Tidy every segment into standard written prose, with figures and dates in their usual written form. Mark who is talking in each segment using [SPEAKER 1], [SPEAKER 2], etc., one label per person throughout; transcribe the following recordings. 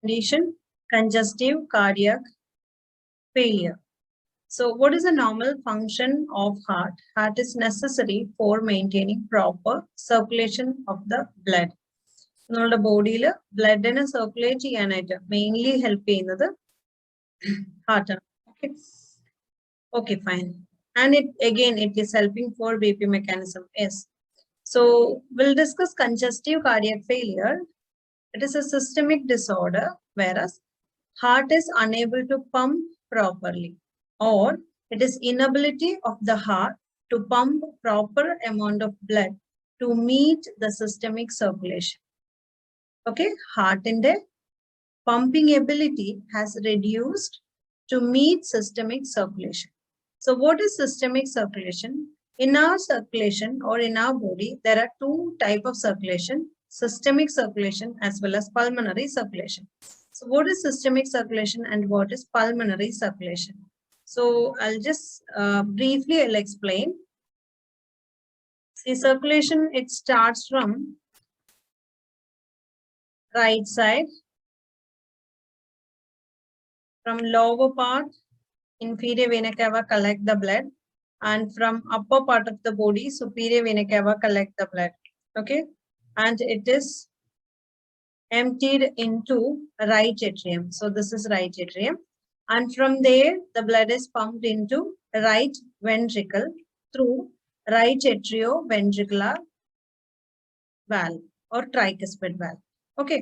[SPEAKER 1] condition, congestive cardiac failure. So what is the normal function of heart? Heart is necessary for maintaining proper circulation of the blood. നമ്മുടെ ബോഡിയിൽ ബ്ലഡിനെ circulate ചെയ്യാനായിട്ട് mainly help ചെയ്യുന്നത് ഹാർട്ടാണ്. Okay, fine. And it is helping for BP mechanism. Yes. So we'll discuss congestive cardiac failure. It is a systemic disorder whereas heart is unable to pump properly, or it is inability of the heart to pump proper amount of blood to meet the systemic circulation. Okay, heart in the pumping ability has reduced to meet systemic circulation. So what is systemic circulation? In our circulation or in our body, there are two types of circulation, systemic circulation as well as pulmonary circulation. So what is systemic circulation and what is pulmonary circulation? So I'll just briefly I'll explain. See, circulation, it starts from right side, from lower part, inferior vena cava collect the blood, and from upper part of the body, superior vena cava collect the blood. Okay, and it is emptied into right atrium. So this is right atrium, and from there the blood is pumped into right ventricle through right atrioventricular valve or tricuspid valve. Okay,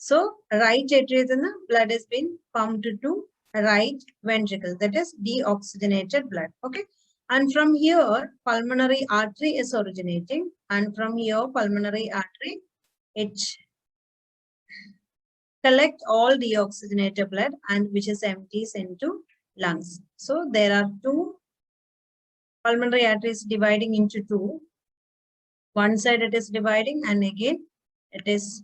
[SPEAKER 1] so right atrium blood has been pumped to right ventricle, that is deoxygenated blood. Okay, and from here pulmonary artery is originating, and from here pulmonary artery it collect all deoxygenated blood and which is empties into lungs. So there are two pulmonary arteries dividing into two. One side it is dividing and again it is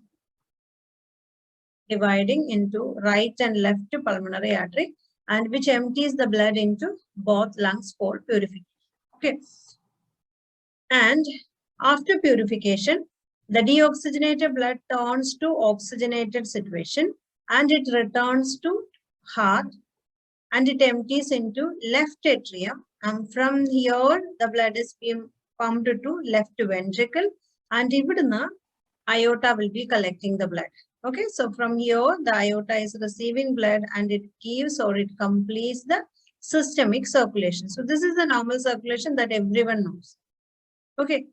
[SPEAKER 1] dividing into right and left pulmonary artery, and which empties the blood into both lungs for purification. Okay, and after purification the deoxygenated blood turns to oxygenated situation and it returns to heart and it empties into left atrium, and from here the blood is being pumped to left ventricle, and ividuna aorta will be collecting the blood. Okay, so from here the aorta is receiving blood and it gives or it completes the systemic circulation. So this is the normal circulation that everyone knows. Okay,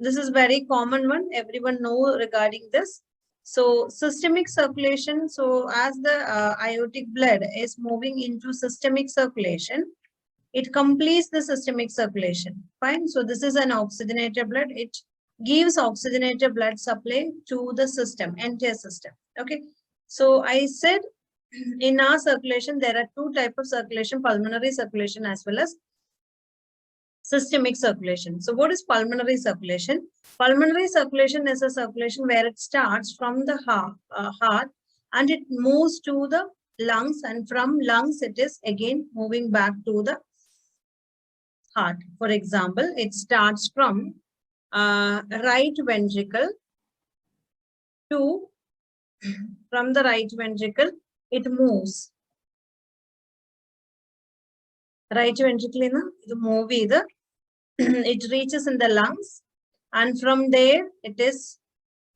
[SPEAKER 1] this is very common one, everyone know regarding this. So systemic circulation, so as the aortic blood is moving into systemic circulation, it completes the systemic circulation. Fine, so this is an oxygenated blood, it gives oxygenated blood supply to the system, entire system. Okay, so I said in our circulation there are two types of circulation, pulmonary circulation as well as systemic circulation. So what is pulmonary circulation? Pulmonary circulation is a circulation where it starts from the heart and it moves to the lungs, and from lungs it is again moving back to the heart. For example, it starts from right ventricle to, from the right ventricle it moves right ventricle in the move either it reaches in the lungs, and from there it is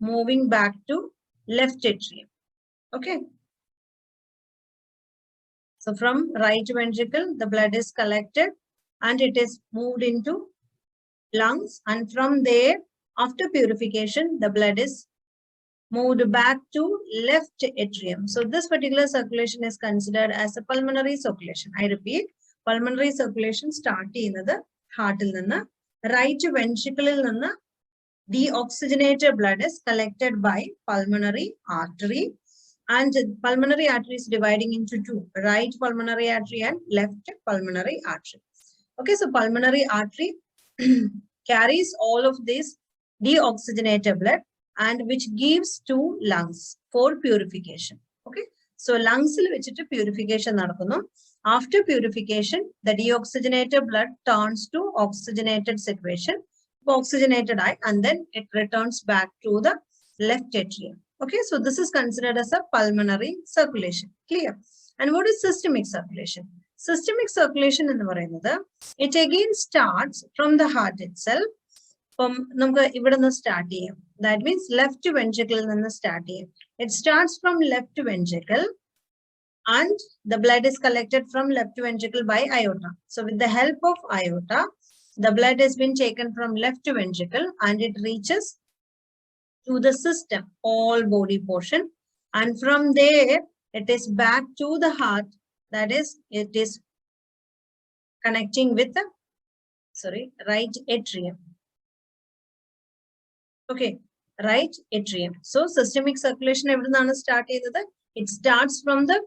[SPEAKER 1] moving back to left atrium. Okay, so from right ventricle the blood is collected and it is moved into lungs, and from there after purification the blood is moved back to left atrium. So this particular circulation is considered as a pulmonary circulation. I repeat, pulmonary circulation start ചെയ്യുന്നത് ഹാർട്ടിൽ നിന്ന്, right ventricle നിന്ന് deoxygenated blood is collected by pulmonary artery, and pulmonary artery is dividing into two, right pulmonary artery and left pulmonary artery. Okay, so pulmonary artery carries all of this deoxygenated blood and which gives to lungs for purification. Okay, so lungs il vechittu purification nadakunu. After purification the deoxygenated blood turns to oxygenated situation, oxygenated eye, and then it returns back to the left atrium. Okay, so this is considered as a pulmonary circulation. Clear? And what is systemic circulation? Systemic circulation എന്ന് പറയുന്നത്, it again starts from the heart itself. നമുക്ക് ഇവിടെ നിന്ന് start ചെയ്യാം. That means left ventricle നിന്ന് start ചെയ്യാം. It starts from left ventricle and the blood is collected from left ventricle by aorta. So with the help of aorta, the blood has been taken from left ventricle and it reaches to the system, all body portion. And from there, it is back to the heart. That is, it is connecting with the, right atrium. Okay, right atrium. So systemic circulation, it starts from the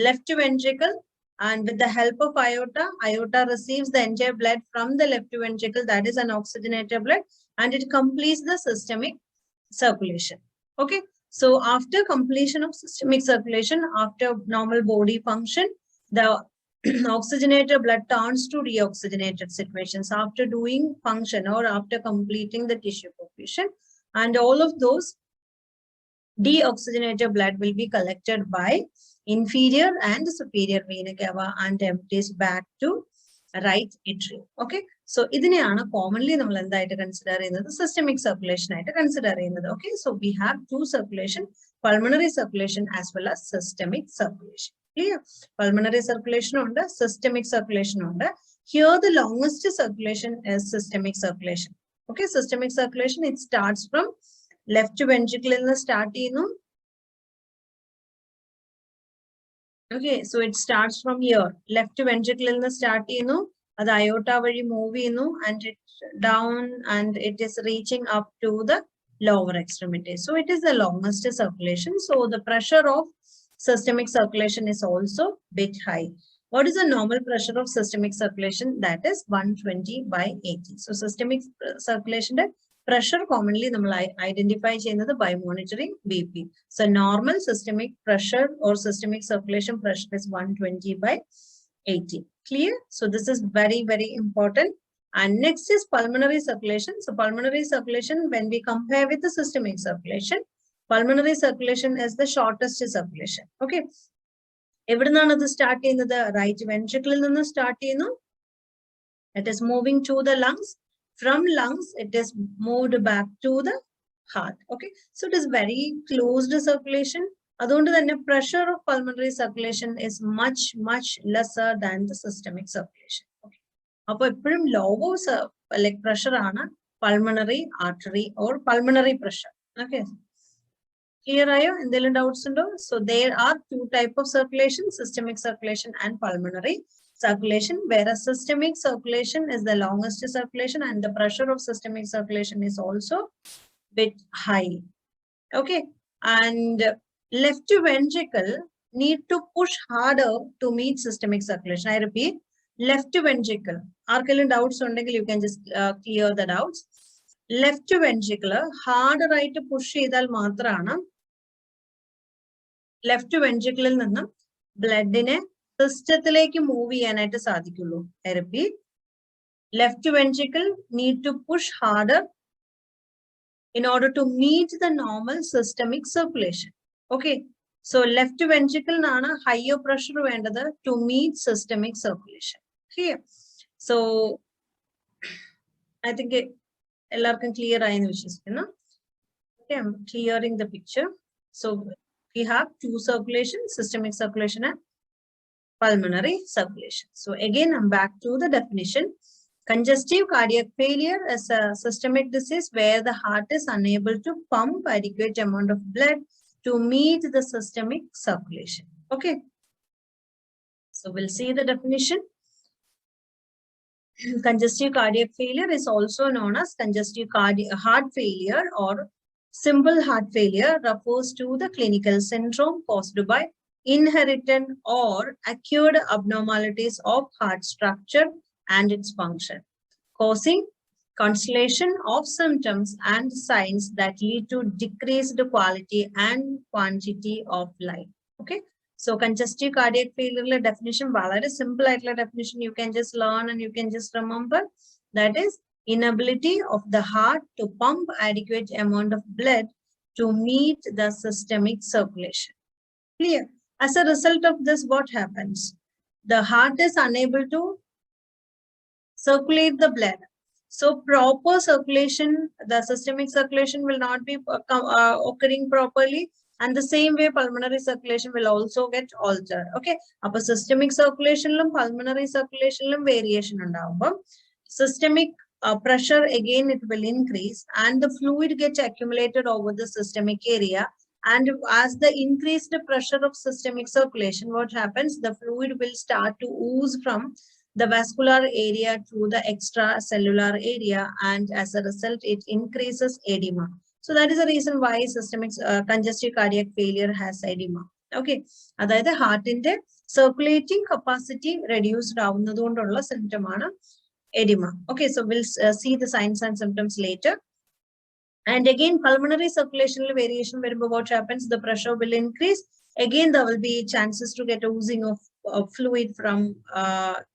[SPEAKER 1] left ventricle, and with the help of aorta, aorta receives the entire blood from the left ventricle, that is an oxygenated blood, and it completes the systemic circulation. Okay, so after completion of systemic circulation, after normal body function, the oxygenated blood turns to deoxygenated situations after doing function or after completing the tissue perfusion, and all of those deoxygenated blood will be collected by inferior and superior vena cava and empties back to right atrium. Okay, so ഇതിനെയാണ് commonly നമ്മൾ എന്തായിട്ട് consider ചെയ്യുന്നത്, systemic circulation ആയിട്ട് consider ചെയ്യുന്നത്. Okay, so we have two circulation, pulmonary circulation as well as systemic circulation. Clear? Pulmonary circulation ഉണ്ട്, systemic circulation ഉണ്ട്. Here the longest circulation is systemic circulation. Okay, systemic circulation, it starts from left ventricle in the start ചെയ്യുന്നു. Okay, so it starts from here. Left ventricle in the start ചെയ്യുന്നു, അത് aorta വഴി move ചെയ്യുന്നു, and it down and it is reaching up to the lower extremity. So it is the longest circulation. So the pressure of systemic circulation is also bit high. What is the normal pressure of systemic circulation? That is 120 by 80. So systemic circulation pressure commonly identify by monitoring BP. So normal systemic pressure or systemic circulation pressure is 120 by 80. Clear? So this is very, very important. And next is pulmonary circulation. So pulmonary circulation, when we compare with the systemic circulation, pulmonary circulation is the shortest circulation. Okay. എവിടുന്നാണ് അത് start ചെയ്യുന്നത്? Right വെൻട്രിക്കിളിൽ നിന്ന് start ചെയ്യുന്നു. It is moving to the lungs. From lungs, it is moved back to the heart. Okay, so it is very closed circulation. അതുകൊണ്ട് തന്നെ pressure of pulmonary circulation is much lesser than the systemic circulation. Okay, അപ്പോൾ എപ്പോഴും low like pressure ആണ് pulmonary artery or pulmonary pressure. Okay. Clear ayo? Endeലും doubts undo? So there are two types of circulation, systemic circulation and pulmonary circulation, whereas systemic circulation is the longest circulation and the pressure of systemic circulation is also bit high. Okay, and left ventricle need to push harder to meet systemic circulation. I repeat, left ventricle. Arkelin doubts undengil you can just clear the doubts. Left ventricle harder right push ചെയ്താൽ മാത്രമാണ് left വെൻട്രിക്കിളിൽ നിന്നും ബ്ലഡിനെ സിസ്റ്റത്തിലേക്ക് move ചെയ്യാനായിട്ട് സാധിക്കുള്ളൂ. I repeat, left ventricle need to push harder in order to meet the normal systemic circulation. Okay, so left ventricle നാണ് higher pressure വേണ്ടത് to meet systemic circulation. Here, so I think എല്ലാവർക്കും clear ആയെന്ന് വിശ്വസിക്കുന്നു. Okay, I'm clearing the picture. So we have two circulation, systemic circulation and pulmonary circulation. So again, I'm back to the definition. Congestive cardiac failure is a systemic disease where the heart is unable to pump adequate amount of blood to meet the systemic circulation. Okay. So we'll see the definition. Congestive cardiac failure is also known as congestive heart failure, or simple heart failure refers to the clinical syndrome caused by inherited or acquired abnormalities of heart structure and its function, causing constellation of symptoms and signs that lead to decreased quality and quantity of life. Okay, so congestive cardiac failure definition, very simple definition, you can just learn and you can just remember. That is inability of the heart to pump adequate amount of blood to meet the systemic circulation. Clear? As a result of this, what happens? The heart is unable to circulate the blood. So proper circulation, the systemic circulation will not be occurring properly. And the same way pulmonary circulation will also get altered. Okay. Upper systemic circulation, pulmonary circulation variation. Systemic pressure, again, it will increase and the fluid gets accumulated over the systemic area. And as the increased pressure of systemic circulation, what happens? The fluid will start to ooze from the vascular area to the extracellular area, and as a result, it increases edema. So that is the reason why systemic congestive cardiac failure has edema. Okay, that is heart in the circulating capacity reduced down the symptom edema. Okay, so we'll see the signs and symptoms later. And again, pulmonary circulation variation, wherever what happens, the pressure will increase. Again, there will be chances to get oozing of fluid from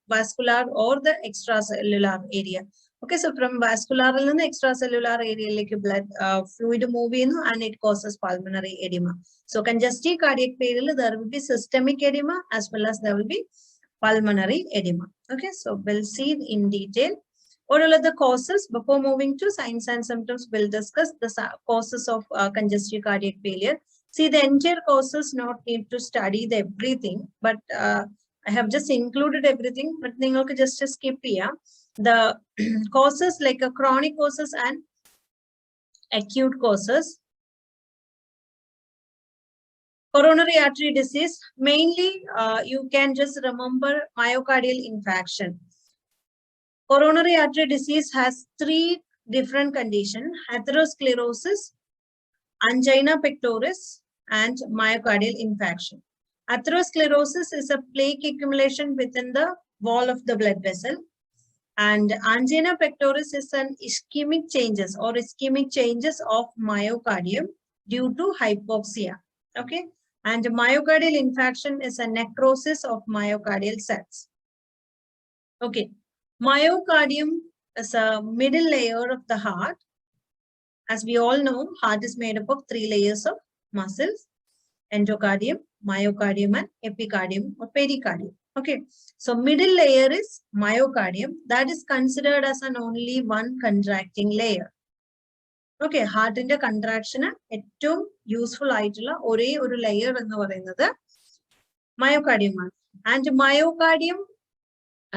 [SPEAKER 1] vascular or the extracellular area. Okay, so from vascular and the extracellular area, like blood fluid move in and it causes pulmonary edema. So congestive cardiac failure, there will be systemic edema as well as there will be pulmonary edema. Okay, so we'll see in detail. What are the causes? Before moving to signs and symptoms, we'll discuss the causes of congestive cardiac failure. See, the entire causes not need to study the everything, but I have just included everything, but you can just skip here. The causes like a chronic causes and acute causes. Coronary artery disease, mainly you can just remember myocardial infarction. Coronary artery disease has three different conditions: atherosclerosis, angina pectoris, and myocardial infarction. Atherosclerosis is a plaque accumulation within the wall of the blood vessel. And angina pectoris is an ischemic changes of myocardium due to hypoxia. Okay. And myocardial infarction is a necrosis of myocardial cells. Okay. Myocardium is a middle layer of the heart. As we all know, heart is made up of three layers of muscles: endocardium, myocardium, and epicardium or pericardium. Okay, so middle layer is myocardium. That is considered as an only one contracting layer. Okay, heart in the contraction is useful or layer myocardium. And myocardium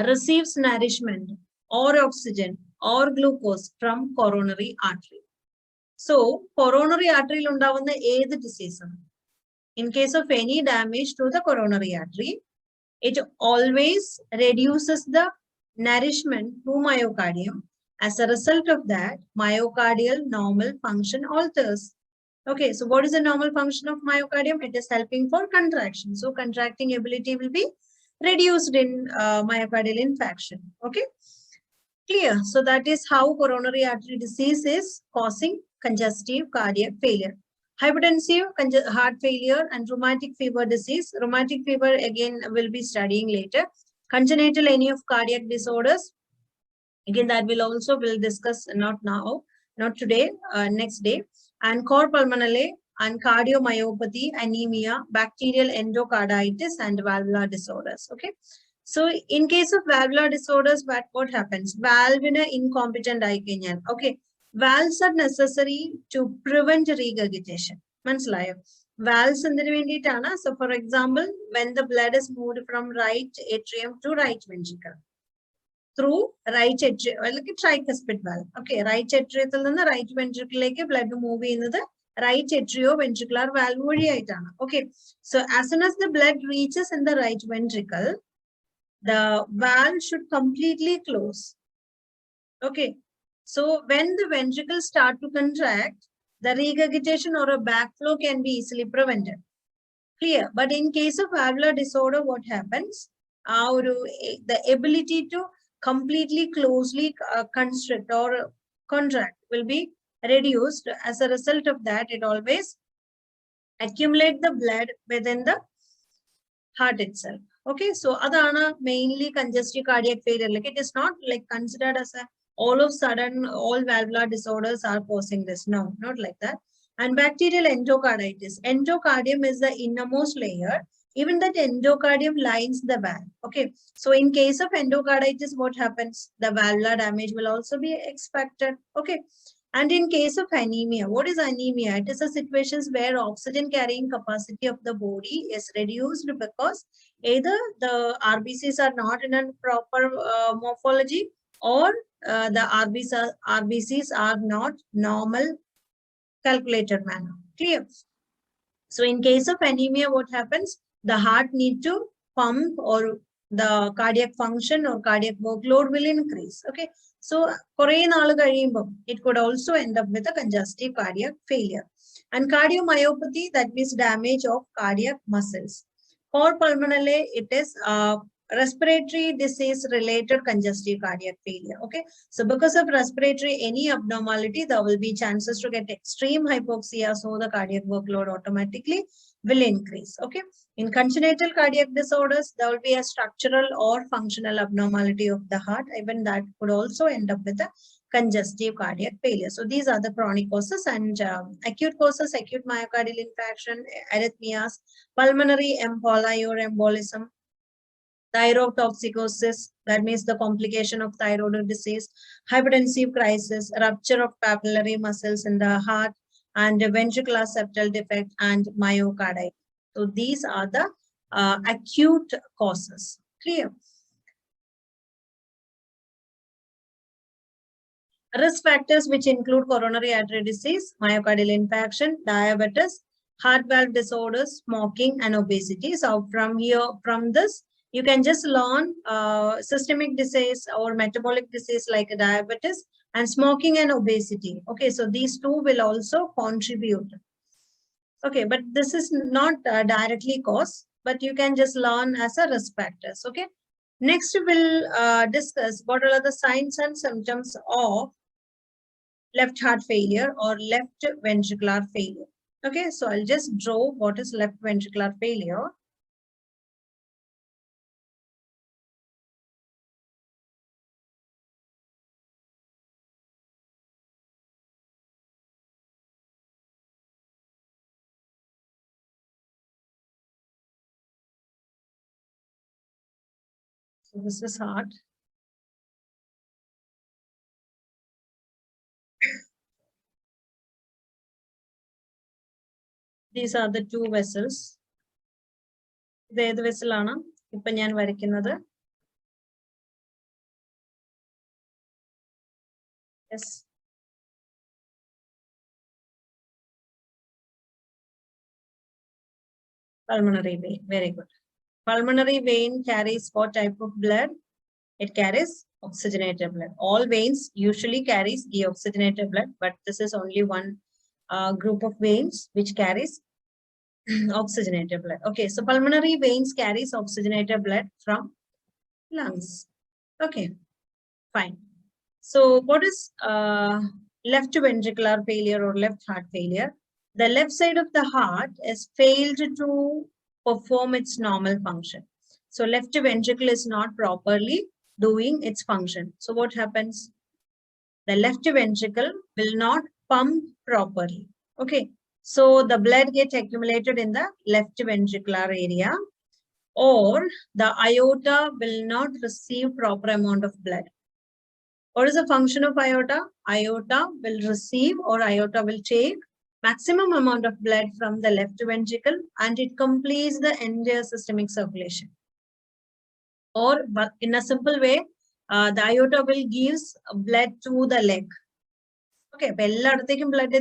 [SPEAKER 1] receives nourishment or oxygen or glucose from coronary artery. So, coronary artery undavunna edi disease. In case of any damage to the coronary artery, it always reduces the nourishment to myocardium. As a result of that, myocardial normal function alters. Okay, so what is the normal function of myocardium? It is helping for contraction. So, contracting ability will be reduced in myocardial infarction. Okay, clear. So, that is how coronary artery disease is causing congestive cardiac failure. Hypertensive heart failure and rheumatic fever disease. Rheumatic fever again will be studying later. Congenital any of cardiac disorders. Again, that will also will discuss not now, not today, next day. And cor pulmonale and cardiomyopathy, anemia, bacterial endocarditis, and valvular disorders. Okay. So in case of valvular disorders, what happens? Valve incompetent eye. Okay. Valves are necessary to prevent regurgitation. Valves in the so for example, when the blood is moved from right atrium to right ventricle through right atrium, like a tricuspid valve. Okay, right atrium and the right ventricle like a blood move in the right atrioventricular valve. Okay, so as soon as the blood reaches in the right ventricle, the valve should completely close. Okay. So when the ventricles start to contract, the regurgitation or a backflow can be easily prevented. Clear. But in case of valvular disorder, what happens? The ability to completely closely constrict or contract will be reduced. As a result of that, it always accumulates the blood within the heart itself. Okay, so adana mainly congestive cardiac failure. Like it is not like considered as a all of a sudden all valvular disorders are causing this. No, not like that. And bacterial endocarditis. Endocardium is the innermost layer. Even that endocardium lines the valve. Okay. So in case of endocarditis, what happens? The valvular damage will also be expected. Okay. And in case of anemia, what is anemia? It is a situation where oxygen carrying capacity of the body is reduced because either the RBCs are not in a proper morphology, or the RBCs are not normal calculated manner. Clear? So in case of anemia, what happens? The heart need to pump, or the cardiac function or cardiac workload will increase. Okay. So it could also end up with a congestive cardiac failure. And cardiomyopathy, that means damage of cardiac muscles. For pulmonale, it is respiratory disease related congestive cardiac failure. Okay. So because of respiratory, any abnormality, there will be chances to get extreme hypoxia. So the cardiac workload automatically will increase. Okay. In congenital cardiac disorders, there will be a structural or functional abnormality of the heart. Even that could also end up with a congestive cardiac failure. So these are the chronic causes. And acute causes: acute myocardial infarction, arrhythmias, pulmonary emboli or embolism, thyrotoxicosis, that means the complication of thyroid disease, hypertensive crisis, rupture of papillary muscles in the heart, and ventricular septal defect, and myocarditis. So these are the acute causes. Clear? Risk factors which include coronary artery disease, myocardial infarction, diabetes, heart valve disorders, smoking, and obesity. So from this, you can just learn systemic disease or metabolic disease like diabetes, and smoking and obesity. Okay, so these two will also contribute. Okay, but this is not directly caused, but you can just learn as a risk factors. Okay, next we'll discuss what are the signs and symptoms of left heart failure or left ventricular failure. Okay, so I'll just draw what is left ventricular failure. So this is heart. These are the two vessels. ഇത് ഏത് വെസലാണ് ഇപ്പൊ ഞാൻ വരയ്ക്കുന്നത്? Yes. Pulmonary vein. Very good. Pulmonary vein carries what type of blood? It carries oxygenated blood. All veins usually carries deoxygenated blood, but this is only one group of veins which carries oxygenated blood. Okay, so pulmonary veins carries oxygenated blood from lungs. Okay, fine. So what is left ventricular failure or left heart failure? The left side of the heart has failed to perform its normal function. So left ventricle is not properly doing its function. So what happens? The left ventricle will not pump properly. Okay. So the blood gets accumulated in the left ventricular area, or the aorta will not receive proper amount of blood. What is the function of aorta? Aorta will receive, or aorta will take maximum amount of blood from the left ventricle, and it completes the entire systemic circulation. Or in a simple way, the aorta will give blood to the leg. Okay, blood.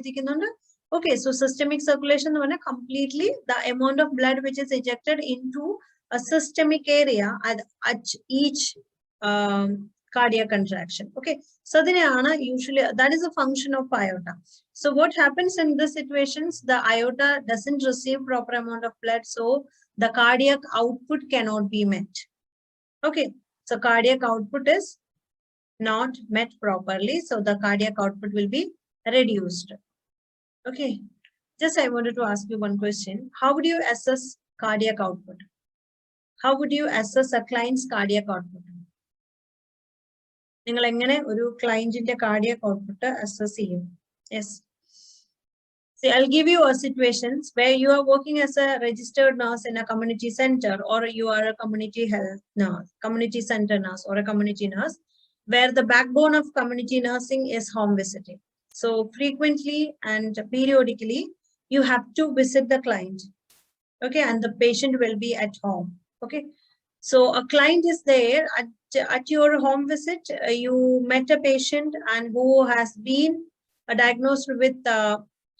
[SPEAKER 1] Okay, so systemic circulation completely the amount of blood which is ejected into a systemic area at each cardiac contraction. Okay, so then usually that is a function of aorta. So what happens in these situations? The aorta doesn't receive proper amount of blood, so the cardiac output cannot be met. Okay, so cardiac output is not met properly, so the cardiac output will be reduced. Okay, just I wanted to ask you one question. How would you assess cardiac output? How would you assess a client's cardiac output? നിങ്ങൾ എങ്ങനെ ഒരു ക്ലയന്റിന്റെ cardiac output assess ചെയ്യും? Yes. See, I'll give you a situations where you are working as a registered nurse in a community center, or you are a community health nurse, community center nurse, or a community nurse, where the backbone of community nursing is home visiting. So frequently and periodically, you have to visit the client. Okay, and the patient will be at home. Okay, so a client is there at your home visit. You met a patient and who has been diagnosed with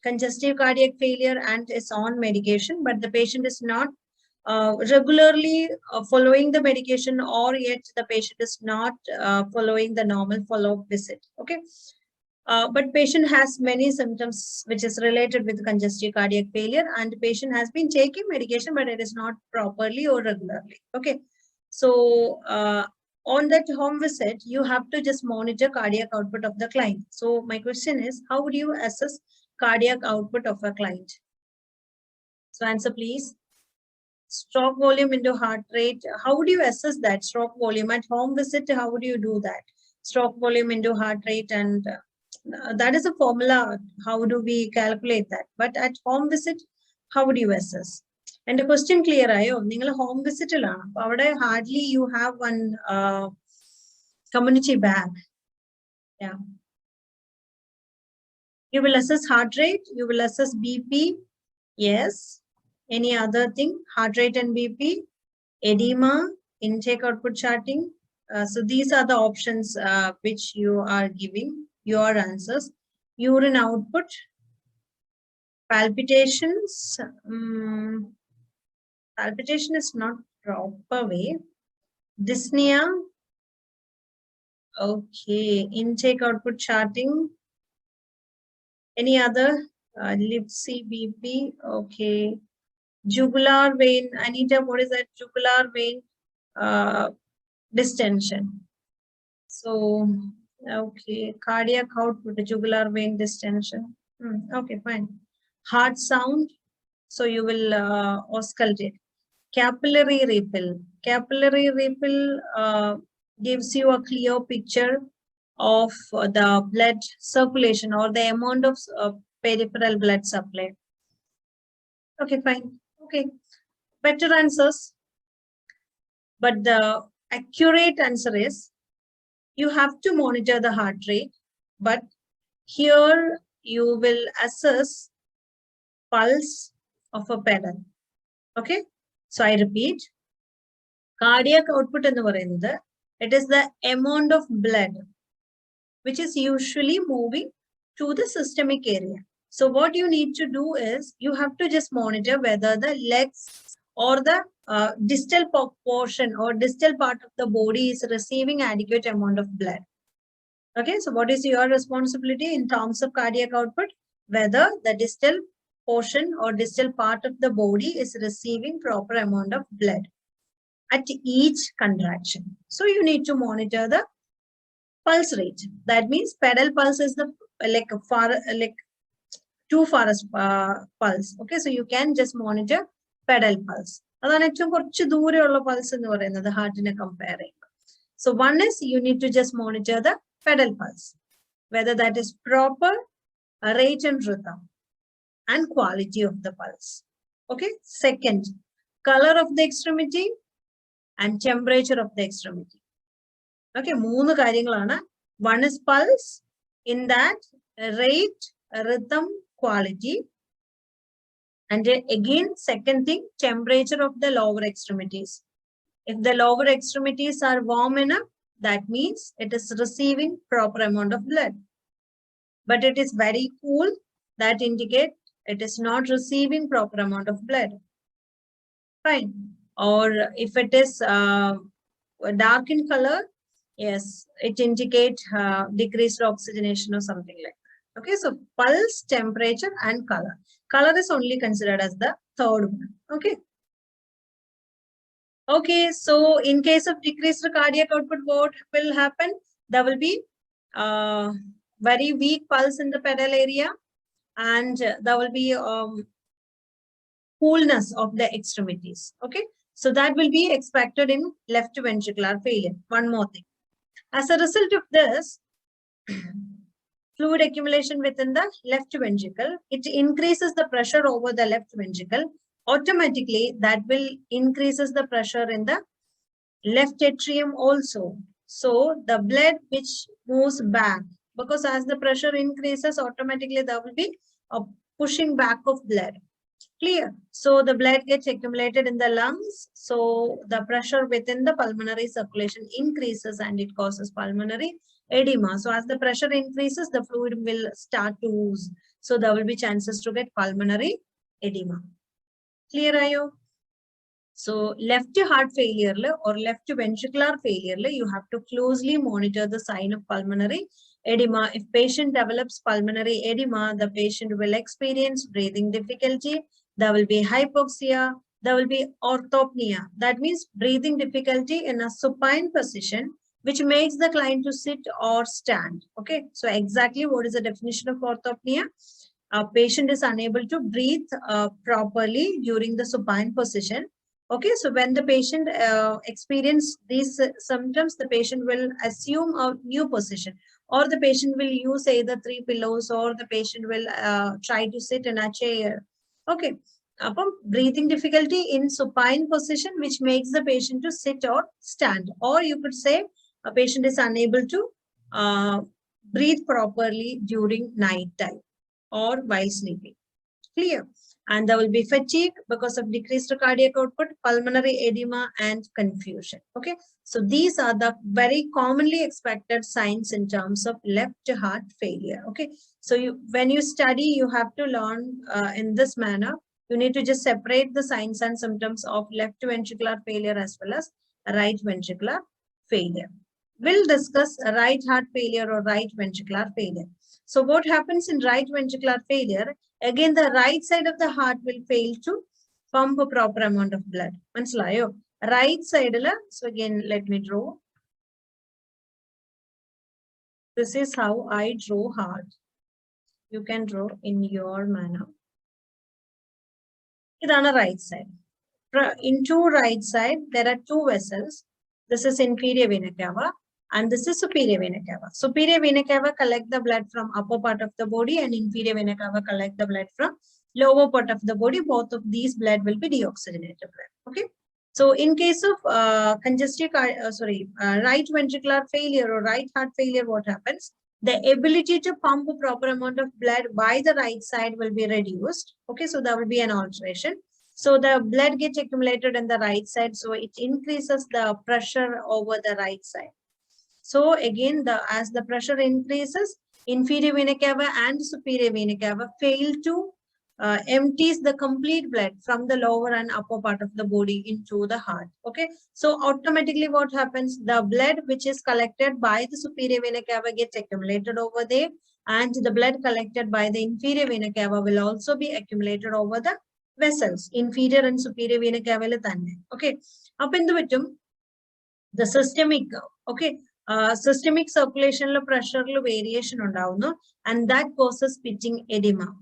[SPEAKER 1] congestive cardiac failure and is on medication, but the patient is not regularly following the medication, or yet the patient is not following the normal follow-up visit. Okay. But patient has many symptoms which is related with congestive cardiac failure, and the patient has been taking medication, but it is not properly or regularly. Okay. So on that home visit, you have to just monitor cardiac output of the client. So my question is, how would you assess cardiac output of a client? So answer please. Stroke volume into heart rate. How would you assess that stroke volume at home visit? How would you do that? Stroke volume into heart rate, and that is a formula. How do we calculate that? But at home visit, how would you assess? And the question clear ayo ningal home visit ilana avade hardly you have one community bag. Yeah, you will assess heart rate, you will assess BP. Yes. Any other thing? Heart rate and BP, edema, intake output charting. So these are the options which you are giving your answers. Urine output, palpitations. Palpitation is not proper way. Dyspnea. Okay. Intake output charting. Any other? Lipsy BP. Okay. Jugular vein. Anita, what is that? Jugular vein distension. So, okay. Cardiac output, jugular vein distension. Okay, fine. Heart sound. So you will auscultate. Capillary ripple. Capillary ripple gives you a clear picture of the blood circulation or the amount of peripheral blood supply. Okay, fine. Okay, better answers. But the accurate answer is you have to monitor the heart rate, but here you will assess pulse of a pedal. Okay, so I repeat, cardiac output in the it is the amount of blood which is usually moving to the systemic area. So what you need to do is you have to just monitor whether the legs or the distal portion or distal part of the body is receiving adequate amount of blood. Okay, so what is your responsibility in terms of cardiac output? Whether the distal portion or distal part of the body is receiving proper amount of blood at each contraction. So you need to monitor the pulse rate. That means pedal pulse is the two farthest pulse. Okay, so you can just monitor pedal pulse. Pulse in the heart in a comparing. So one is you need to just monitor the pedal pulse, whether that is proper rate and rhythm and quality of the pulse. Okay. Second, color of the extremity and temperature of the extremity. Okay, മൂന്ന് കാര്യങ്ങളാണ്. One is pulse, in that rate, rhythm, quality. And again, second thing, temperature of the lower extremities. If the lower extremities are warm enough, that means it is receiving proper amount of blood. But it is very cool, that indicate it is not receiving proper amount of blood. Fine. Or if it is dark in color, yes, it indicates decreased oxygenation or something like that. Okay, so pulse, temperature, and color. Color is only considered as the third one. Okay. Okay, so in case of decreased cardiac output, what will happen? There will be very weak pulse in the pedal area, and there will be coolness of the extremities. Okay, so that will be expected in left ventricular failure. One more thing. As a result of this, fluid accumulation within the left ventricle. It increases the pressure over the left ventricle. Automatically, that will increases the pressure in the left atrium also. So the blood which moves back, because as the pressure increases, automatically there will be a pushing back of blood. Clear? So the blood gets accumulated in the lungs. So the pressure within the pulmonary circulation increases and it causes pulmonary edema. So as the pressure increases, the fluid will start to ooze. So there will be chances to get pulmonary edema. Clear, Ayo? So left heart failure or left ventricular failure, you have to closely monitor the sign of pulmonary edema. If patient develops pulmonary edema, the patient will experience breathing difficulty. There will be hypoxia. There will be orthopnea. That means breathing difficulty in a supine position, which makes the client to sit or stand. Okay. So exactly what is the definition of orthopnea? A patient is unable to breathe properly during the supine position. Okay, so when the patient experience these symptoms, the patient will assume a new position, or the patient will use either 3 pillows, or the patient will try to sit in a chair. Okay, breathing difficulty in supine position, which makes the patient to sit or stand, or you could say a patient is unable to breathe properly during night time or while sleeping. Clear? And there will be fatigue because of decreased cardiac output, pulmonary edema, and confusion. Okay, so these are the very commonly expected signs in terms of left heart failure. Okay, so when you study, you have to learn in this manner. You need to just separate the signs and symptoms of left ventricular failure as well as right ventricular failure. We'll discuss right heart failure or right ventricular failure. So what happens in right ventricular failure? Again, the right side of the heart will fail to pump a proper amount of blood. Manslayo. Right side, so again, let me draw. This is how I draw heart. You can draw in your manner. It's on the right side. Into right side, there are 2 vessels. This is inferior vena cava and this is superior vena cava. Superior vena cava collect the blood from upper part of the body and inferior vena cava collect the blood from lower part of the body. Both of these blood will be deoxygenated blood. Okay. So in case of right ventricular failure or right heart failure, what happens? The ability to pump a proper amount of blood by the right side will be reduced. Okay, so there will be an alteration. So the blood gets accumulated on the right side, so it increases the pressure over the right side. So again, as the pressure increases, inferior vena cava and superior vena cava fail to empties the complete blood from the lower and upper part of the body into the heart. Okay, so automatically what happens? The blood which is collected by the superior vena cava gets accumulated over there, and the blood collected by the inferior vena cava will also be accumulated over the vessels, inferior and superior vena cava. Okay, up in the victim, the systemic, okay, systemic circulation pressure variation undavunu, and that causes pitching edema.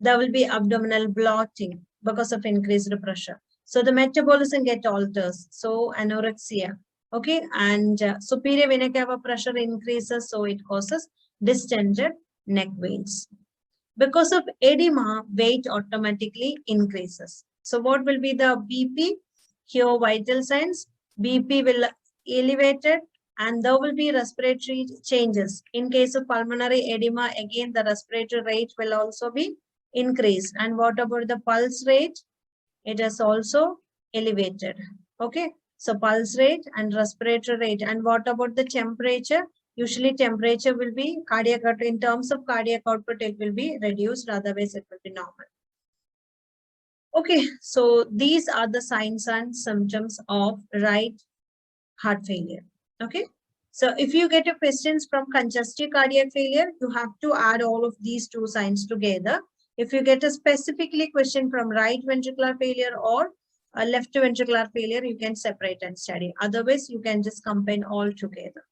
[SPEAKER 1] There will be abdominal blotting because of increased pressure. So the metabolism get alters. So anorexia, okay, and superior vena cava pressure increases, so it causes distended neck veins. Because of edema, weight automatically increases. So what will be the BP? Here vital signs. BP will elevated and there will be respiratory changes. In case of pulmonary edema, again the respiratory rate will also be increased. And what about the pulse rate? It is also elevated. Okay, so pulse rate and respiratory rate. And what about the temperature? Usually temperature will be cardiac, in terms of cardiac output, it will be reduced, otherwise it will be normal. Okay, so these are the signs and symptoms of right heart failure. Okay, so if you get a questions from congestive cardiac failure, you have to add all of these 2 signs together. If you get a specifically question from right ventricular failure or left ventricular failure, you can separate and study. Otherwise, you can just combine all together.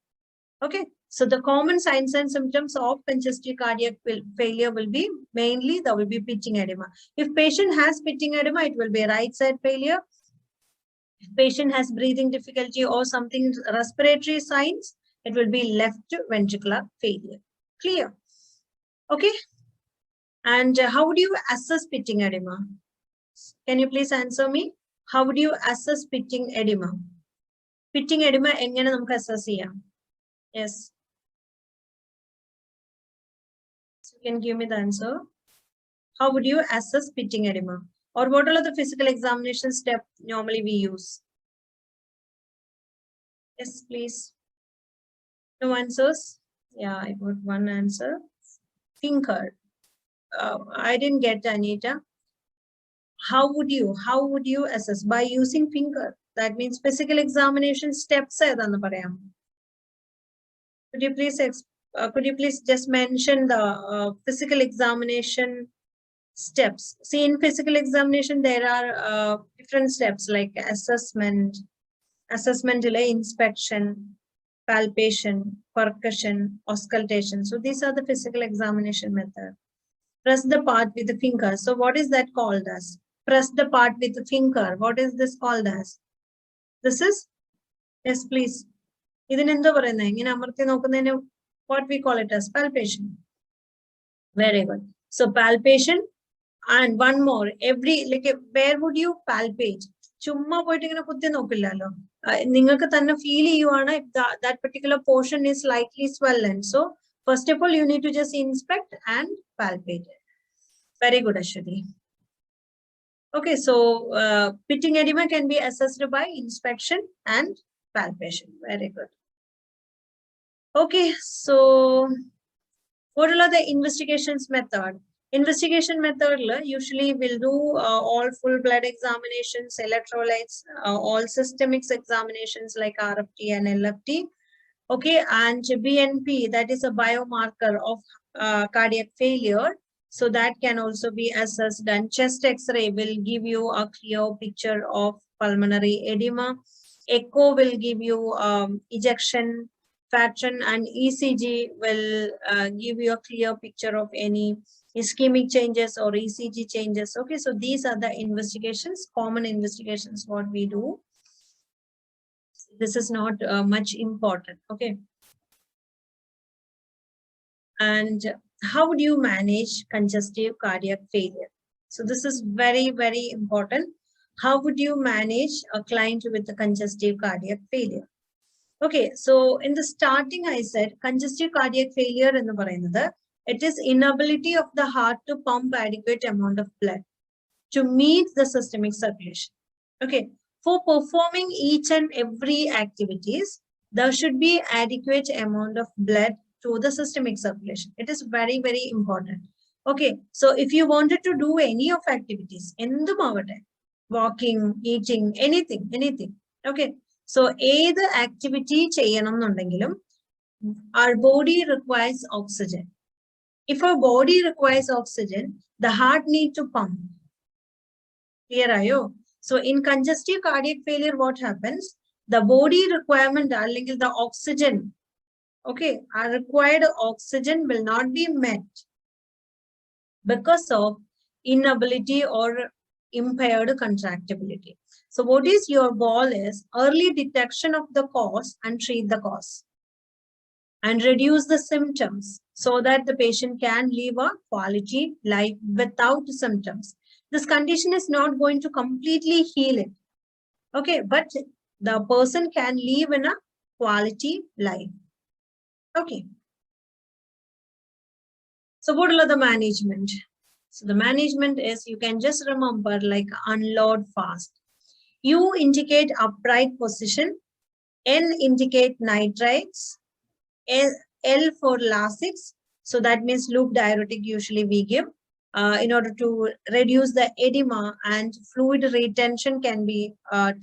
[SPEAKER 1] Okay, so the common signs and symptoms of congestive cardiac failure will be mainly there will be pitching edema. If patient has pitching edema, it will be right side failure. If patient has breathing difficulty or something respiratory signs, it will be left ventricular failure. Clear? Okay. And how would you assess pitting edema? Can you please answer me? How would you assess pitting edema? Pitting edema എങ്ങനെ നമുക്ക് assess ചെയ്യാം? Yes. So you can give me the answer. How would you assess pitting edema? Or what are the physical examination steps normally we use? Yes, please. No answers? Yeah, I got one answer. Finger. I didn't get Anita. How would you assess? By using finger. That means physical examination steps. Could you please just mention the physical examination steps? See, in physical examination, there are different steps like assessment, inspection, palpation, percussion, auscultation. So these are the physical examination method. Press the part with the finger. So what is that called as? Press the part with the finger. What is this called as? This is, yes, please. What we call it as palpation. Very good. So palpation, and one more. Every, like, where would you palpate? ചുമ്മാ പോയിട്ട് ഇങ്ങനെ കുത്തി നോക്കില്ലല്ലോ. നിങ്ങൾക്ക് തന്നെ feel ചെയ്യുവാണ് that particular portion is slightly swollen. So first of all, you need to just inspect and palpate it. Very good, Ashwini. Okay, so pitting edema can be assessed by inspection and palpation. Very good. Okay, so what are the investigations method? Investigation method usually will do all full blood examinations, electrolytes, all systemics examinations like RFT and LFT. Okay, and BNP, that is a biomarker of cardiac failure. So that can also be assessed, and chest X-ray will give you a clear picture of pulmonary edema. Echo will give you ejection fraction, and ECG will give you a clear picture of any ischemic changes or ECG changes. Okay, so these are the investigations, common investigations, what we do. This is not much important. Okay. And how do you manage congestive cardiac failure? So this is very, very important. How would you manage a client with a congestive cardiac failure? Okay, so in the starting, I said congestive cardiac failure in the പറയുന്നത്, it is inability of the heart to pump adequate amount of blood to meet the systemic circulation. Okay, for performing each and every activities, there should be adequate amount of blood to the systemic circulation. It is very, very important. Okay, so if you wanted to do any of activities, walking, eating, anything. Okay, so either activity our body requires oxygen. If our body requires oxygen, the heart needs to pump. Clear, ayo? So in congestive cardiac failure, what happens? The body requirement, the oxygen, okay, our required oxygen will not be met because of inability or impaired contractibility. So what is your goal is early detection of the cause and treat the cause and reduce the symptoms so that the patient can live a quality life without symptoms. This condition is not going to completely heal it. Okay, but the person can live in a quality life. Okay. So what are the management? So the management is, you can just remember like unload fast. U indicate upright position, N indicate nitrites, L for Lasix. So that means loop diuretic usually we give in order to reduce the edema, and fluid retention can be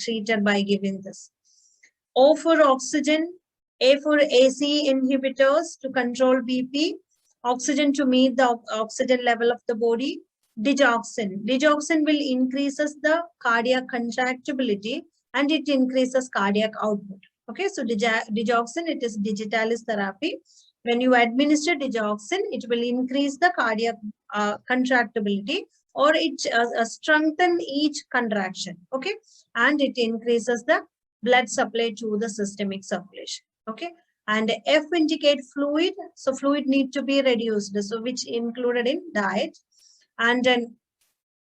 [SPEAKER 1] treated by giving this. O for oxygen, A for AC inhibitors to control BP, oxygen to meet the oxygen level of the body. Digoxin. Digoxin will increases the cardiac contractibility and it increases cardiac output. Okay, so digoxin, it is digitalis therapy. When you administer digoxin, it will increase the cardiac contractibility, or it strengthen each contraction. Okay, and it increases the blood supply to the systemic circulation. Okay, And F indicate fluid. So fluid need to be reduced. So which included in diet. And then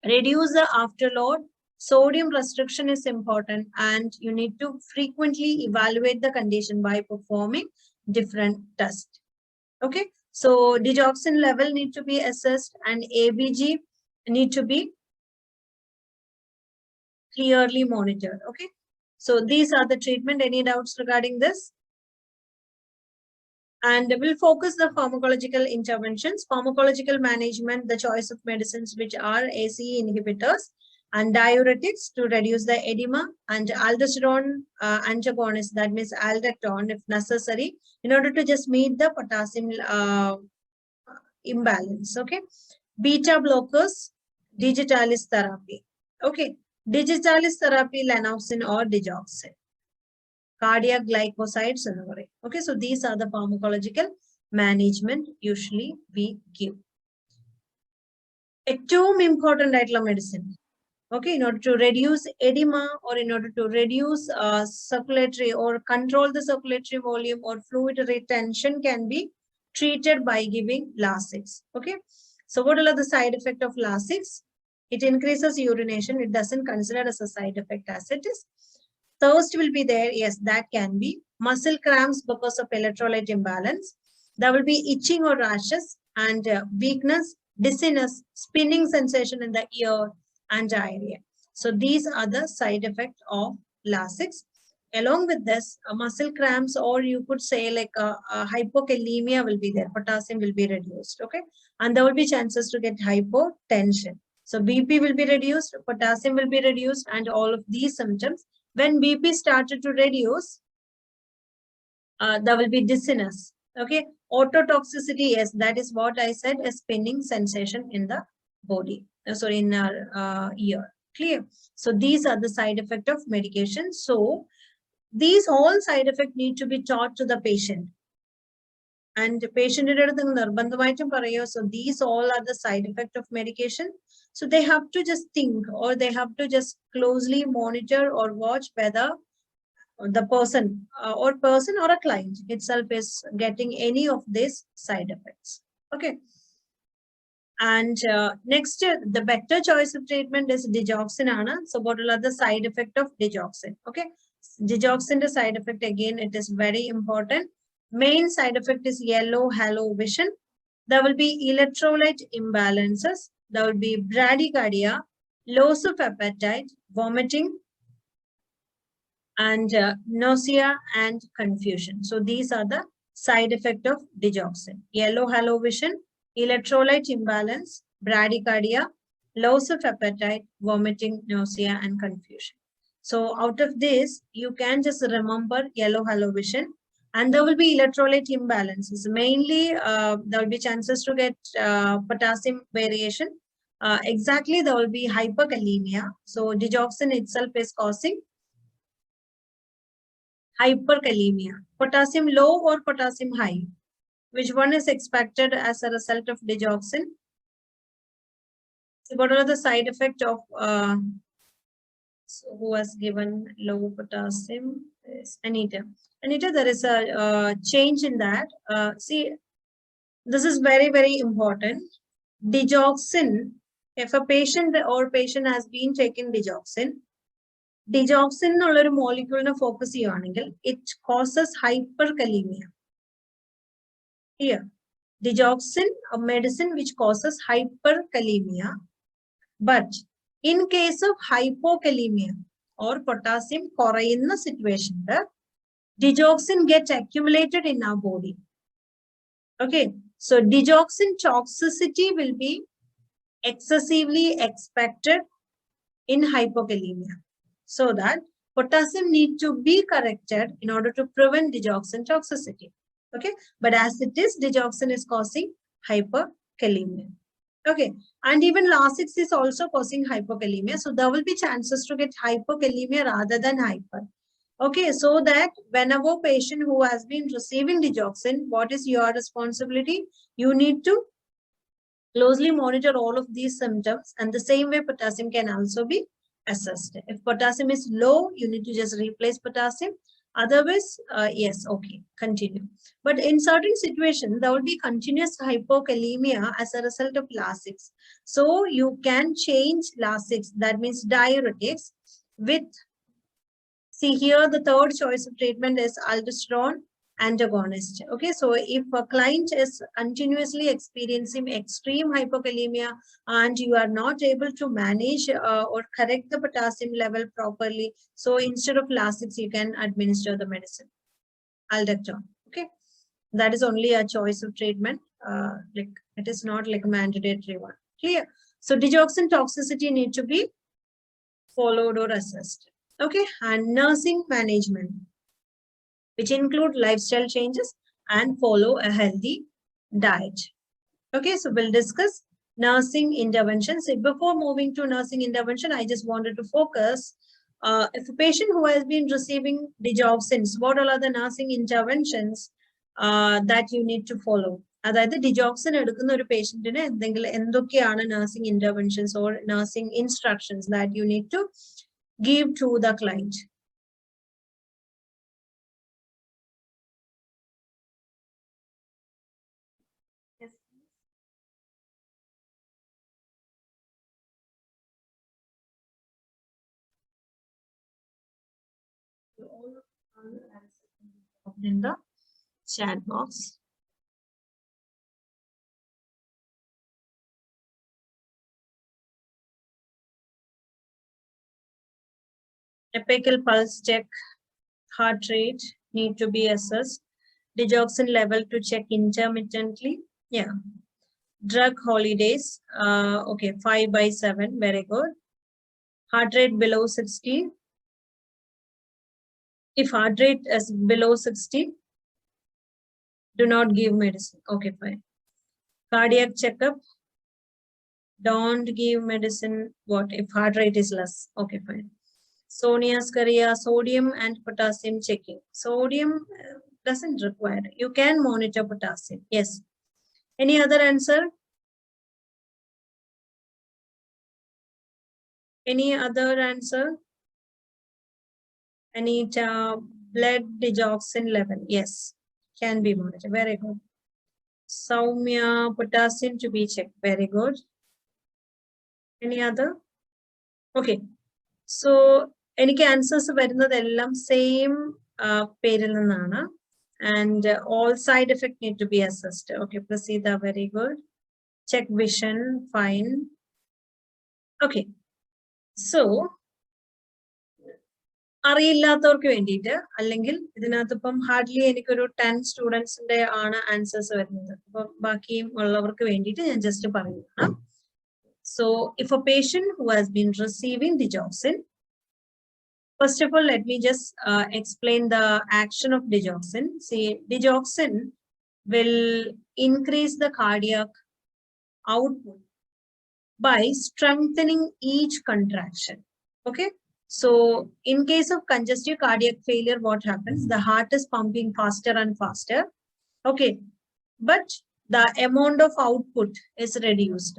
[SPEAKER 1] reduce the afterload. Sodium restriction is important, and you need to frequently evaluate the condition by performing different tests. Okay, so digoxin level need to be assessed and ABG need to be clearly monitored. Okay, so these are the treatment. Any doubts regarding this? And we'll focus the pharmacological interventions, pharmacological management, the choice of medicines which are ACE inhibitors and diuretics to reduce the edema, and aldosterone antagonists, that means aldactone if necessary, in order to just meet the potassium imbalance. Okay, beta blockers, digitalis therapy. Okay, digitalis therapy, lanopsin or digoxin. Cardiac glycosides. Okay, so these are the pharmacological management usually we give. ഏറ്റവും important ആയിട്ടുള്ള medicine. Okay, in order to reduce edema or in order to reduce circulatory or control the circulatory volume or fluid retention can be treated by giving Lasix. Okay, so what are the side effects of Lasix? It increases urination. It doesn't consider as a side effect as it is. Thirst will be there. Yes, that can be. Muscle cramps because of electrolyte imbalance. There will be itching or rashes and weakness, dizziness, spinning sensation in the ear and diarrhea. So these are the side effects of Lasix. Along with this, muscle cramps, or you could say like hypokalemia will be there. Potassium will be reduced. Okay, and there will be chances to get hypotension. So BP will be reduced, potassium will be reduced, and all of these symptoms. When BP started to reduce, there will be dizziness. Okay, ototoxicity, yes, that is what I said, a spinning sensation in the body. Sorry, in our ear. Clear? So these are the side effects of medication. So these all side effects need to be taught to the patient. And patient, so these all are the side effects of medication. So they have to just think, or they have to just closely monitor or watch whether the person or a client itself is getting any of these side effects. Okay. And next, the better choice of treatment is digoxin. So what are the side effects of digoxin? Okay. Digoxin, the side effect, again, it is very important. Main side effect is yellow halo vision. There will be electrolyte imbalances. There will be bradycardia, loss of appetite, vomiting, and nausea and confusion. So these are the side effects of digoxin. Yellow halo vision, electrolyte imbalance, bradycardia, loss of appetite, vomiting, nausea, and confusion. So out of this, you can just remember yellow halo vision, and there will be electrolyte imbalances. Mainly, there will be chances to get potassium variation. Exactly, there will be hyperkalemia. So digoxin itself is causing hyperkalemia. Potassium low or potassium high? Which one is expected as a result of digoxin? So what are the side effects of so who has given low potassium? Is Anita. Anita, there is a change in that. See, this is very, very important. Digoxin, if a patient has been taking digoxin, എന്നുള്ള ഒരു മോളിക്യൂളിനെ focus ചെയ്യുകയാണെങ്കിൽ it causes hyperkalemia. Here, digoxin, a medicine which causes hyperkalemia, but in case of hypokalemia or potassium കുറയുന്ന situation, digoxin gets accumulated in our body. Okay, so digoxin toxicity will be excessively expected in hypokalemia. So that potassium needs to be corrected in order to prevent digoxin toxicity. Okay, but as it is, digoxin is causing hyperkalemia. Okay, and even Lasix is also causing hypokalemia. So there will be chances to get hypokalemia rather than hyper. Okay, so that whenever patient who has been receiving digoxin, what is your responsibility? You need to closely monitor all of these symptoms, and the same way potassium can also be assessed. If potassium is low, you need to just replace potassium. Otherwise, yes, okay, continue. But in certain situations, there will be continuous hypokalemia as a result of Lasix. So you can change Lasix, that means diuretics, with, see here, the third choice of treatment is aldosterone antagonist. Okay, so if a client is continuously experiencing extreme hypokalemia and you are not able to manage or correct the potassium level properly, so instead of Lasix, you can administer the medicine, aldactone. Okay, that is only a choice of treatment. Like it is not like a mandatory one. Clear? So digoxin toxicity need to be followed or assessed. Okay, and nursing management, which include lifestyle changes and follow a healthy diet. Okay, so we'll discuss nursing interventions. Before moving to nursing intervention, I just wanted to focus, if a patient who has been receiving digoxins, what are the nursing interventions that you need to follow? അതായത് digoxin എടുക്കുന്ന ഒരു പേഷ്യന്റിന് എന്തൊക്കെയാണ് nursing interventions or nursing instructions that you need to give to the client? In the chat box. Apical pulse check, heart rate need to be assessed. Digoxin level to check intermittently. Yeah. Drug holidays. Okay, 5/7. Very good. Heart rate below 60. If heart rate is below 60, do not give medicine. Okay, fine. Cardiac checkup. Don't give medicine. What if heart rate is less? Okay, fine. Sonia Scaria, sodium and potassium checking. Sodium doesn't require. You can monitor potassium. Yes. Any other answer? Any other answer? Anita, blood digoxin level. Yes, can be monitored. Very good. Soumya, potassium to be checked. Very good. Any other? Okay. So, any answers വരുന്നതെല്ലാം same പേരിൽ നിന്നാണ്. And all side effect need to be assessed. Okay, Prasida, very good. Check vision, fine. Okay. So, അറിയില്ലാത്തവർക്ക് വേണ്ടിയിട്ട് അല്ലെങ്കിൽ ഇതിനകത്തിപ്പം hardly എനിക്കൊരു 10 സ്റ്റുഡൻസിന്റെ ആണ് answers വരുന്നത്. അപ്പം ബാക്കിയും ഉള്ളവർക്ക് വേണ്ടിയിട്ട് ഞാൻ ജസ്റ്റ് പറയുകയാണ്. So, if a patient who has been receiving digoxin, first of all, let me just explain the action of digoxin. See, digoxin will increase the cardiac output by strengthening each contraction. Okay. So in case of congestive cardiac failure, what happens? The heart is pumping faster and faster. Okay. But the amount of output is reduced.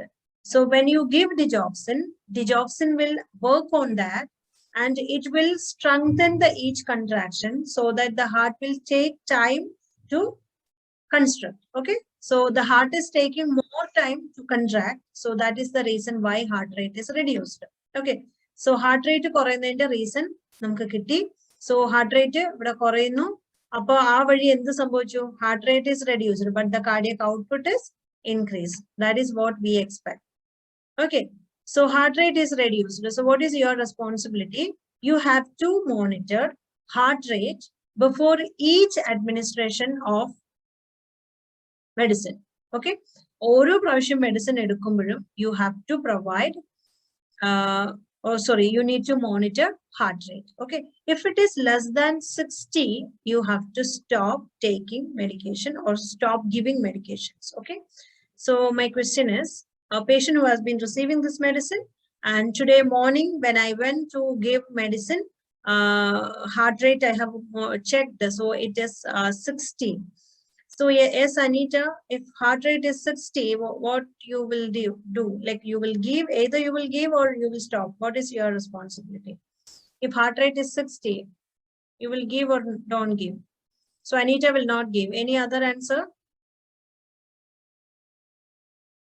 [SPEAKER 1] So when you give digoxin, digoxin will work on that and it will strengthen the each contraction so that the heart will take time to construct. Okay. So the heart is taking more time to contract. So that is the reason why heart rate is reduced. Okay. So heart rate കുറയുന്നതിന്റെ reason നമുക്ക് കിട്ടി. So heart rate ഇവിടെ കുറയുന്നു. അപ്പോൾ ആ വഴി എന്ത് സംഭവിച്ചു? Heart rate is reduced, but the cardiac output is increased. That is what we expect. Okay. So heart rate is reduced. So what is your responsibility? You have to monitor heart rate before each administration of medicine. Okay. ഓരോ പ്രാവശ്യം medicine എടുക്കുമ്പോഴും you have to provide you need to monitor heart rate. Okay. If it is less than 60, you have to stop taking medication or stop giving medications. Okay. So my question is, a patient who has been receiving this medicine and today morning when I went to give medicine, heart rate I have checked, so it is 60. So yes, Anita, if heart rate is 60, what you will do? Like you will give, either you will give or you will stop. What is your responsibility? If heart rate is 60, You will give or don't give? So Anita will not give. Any other answer?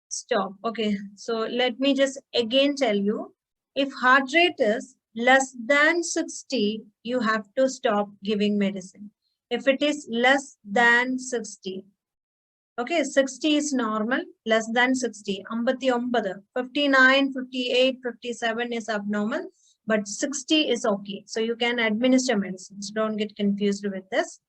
[SPEAKER 1] Stop. Okay. So let me just again tell you, if heart rate is less than 60, you have to stop giving medicine. If it is less than 60, okay, 60 is normal, less than 60. 59, 58, 57 is abnormal, but 60 is okay. So you can administer medicines. Don't get confused with this.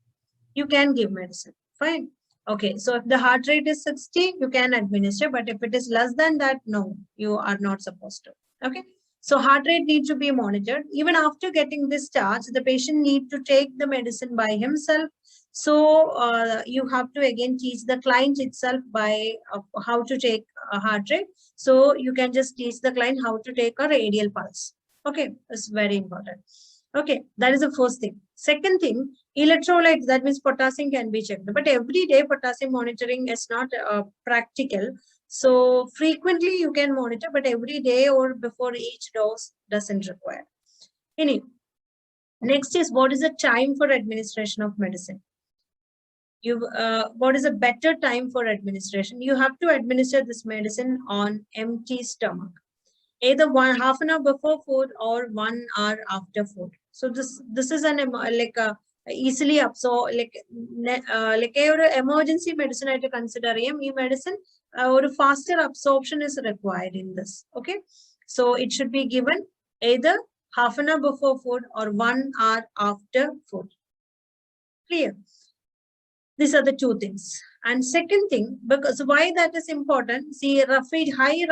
[SPEAKER 1] You can give medicine. Fine. Okay, so if the heart rate is 60, you can administer, but if it is less than that, no, you are not supposed to. Okay, so heart rate needs to be monitored. Even after getting this charge, the patient need to take the medicine by himself. So you have to again teach the client itself by how to take a heart rate. So you can just teach the client how to take a radial pulse. Okay, that's very important. Okay, that is the first thing. Second thing, electrolytes, that means potassium can be checked. But every day potassium monitoring is not practical. So frequently you can monitor, but every day or before each dose doesn't require. Anyway, next is what is the time for administration of medicine? What is a better time for administration? You have to administer this medicine on empty stomach, either half an hour before food or 1 hour after food. So this is an like a easily absorb like a emergency medicine I to consider medicine or a faster absorption is required in this. Okay, so it should be given either half an hour before food or 1 hour after food. Clear? These are the two things. And second thing, because why that is important, see, high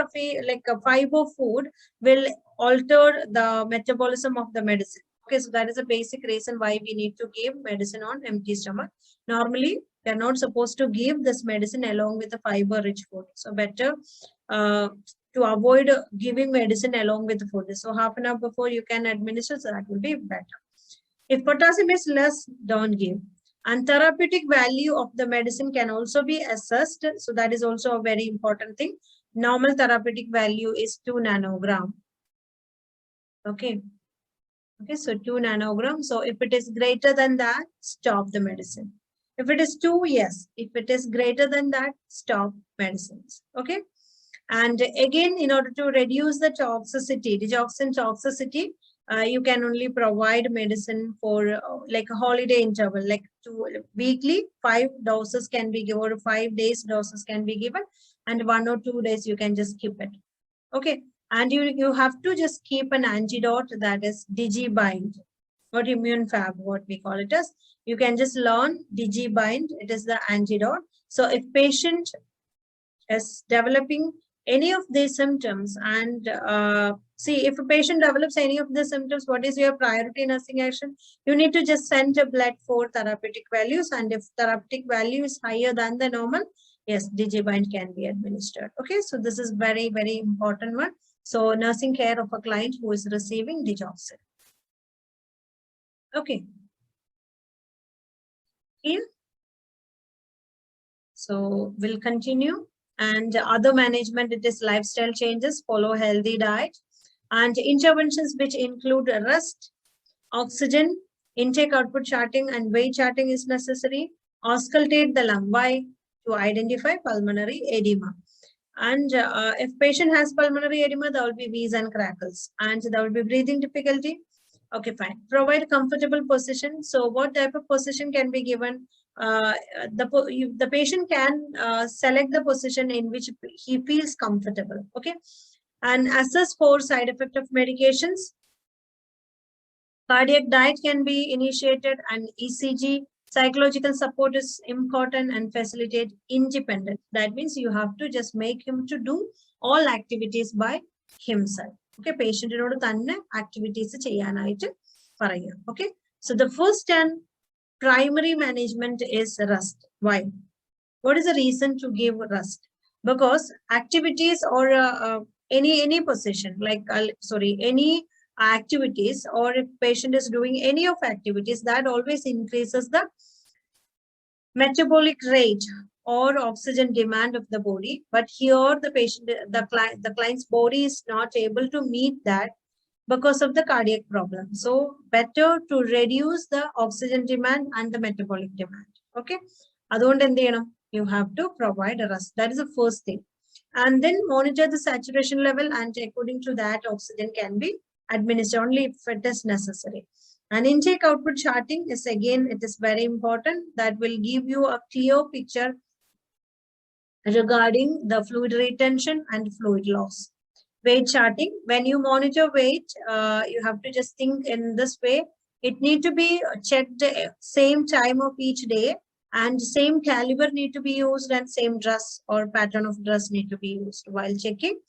[SPEAKER 1] like a fiber food will alter the metabolism of the medicine. Okay, so that is a basic reason why we need to give medicine on empty stomach. Normally, we are not supposed to give this medicine along with the fiber-rich food. So better to avoid giving medicine along with the food. So half an hour before you can administer, so that will be better. If potassium is less, don't give. And therapeutic value of the medicine can also be assessed. So that is also a very important thing. Normal therapeutic value is 2 nanogram. Okay. Okay, so 2 nanogram. So if it is greater than that, stop the medicine. If it is 2, yes. If it is greater than that, stop medicines. Okay. And again, in order to reduce the toxicity, digoxin toxicity, you can only provide medicine for like a holiday interval, like weekly 5 doses can be given, or 5 days doses can be given, and 1 or 2 days you can just keep it. Okay, and you have to just keep an antidote, that is Digibind or immune fab, what we call it as. You can just learn Digibind, it is the antidote. So if patient is developing any of these symptoms, and see, if a patient develops any of the symptoms, what is your priority nursing action? You need to just send a blood for therapeutic values, and if therapeutic value is higher than the normal, yes, Digibind can be administered. Okay, so this is very, very important one. So nursing care of a client who is receiving digoxin. Okay. Here. So we'll continue. And other management, it is lifestyle changes, follow healthy diet, and interventions which include rest, oxygen, intake output charting, and weight charting is necessary. Auscultate the lung. Why? To identify pulmonary edema. And if patient has pulmonary edema, there will be wheeze and crackles, and there will be breathing difficulty. Okay, fine. Provide comfortable position. So what type of position can be given? The patient can select the position in which he feels comfortable. Okay, and assess for side effect of medications. Cardiac diet can be initiated, and ECG. Psychological support is important, and facilitate independent. That means you have to just make him to do all activities by himself. Okay, patient activities cheyanayittu paraya. Okay, so the first and primary management is rest. Why? What is the reason to give rest? Because activities or any position, like any activities, or if patient is doing any of activities, that always increases the metabolic rate or oxygen demand of the body. But here the patient, the client's body is not able to meet that. because of the cardiac problem. So better to reduce the oxygen demand and the metabolic demand. Okay. You have to provide a rest. That is the first thing. And then monitor the saturation level, and according to that, oxygen can be administered only if it is necessary. And intake output charting is again, it is very important. That will give you a clear picture regarding the fluid retention and fluid loss. Weight charting, when you monitor weight, you have to just think in this way. It need to be checked same time of each day, and same caliber need to be used, and same dress or pattern of dress need to be used while checking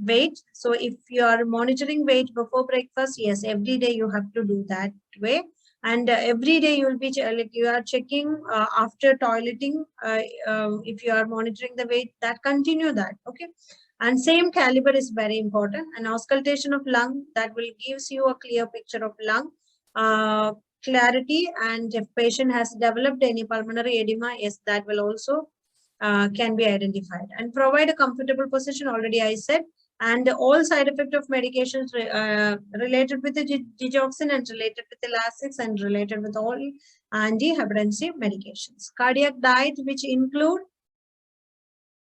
[SPEAKER 1] weight. So if you are monitoring weight before breakfast, yes, every day you have to do that way. And every day you will be like you are checking after toileting. If you are monitoring the weight, that continue that. Okay. And same caliber is very important. And auscultation of lung, that will gives you a clear picture of lung clarity. And if patient has developed any pulmonary edema, yes, that will also can be identified. And provide a comfortable position, already I said. And all side effect of medications related with the digoxin and related with the Lasix and related with all antihypertensive medications. Cardiac diet, which include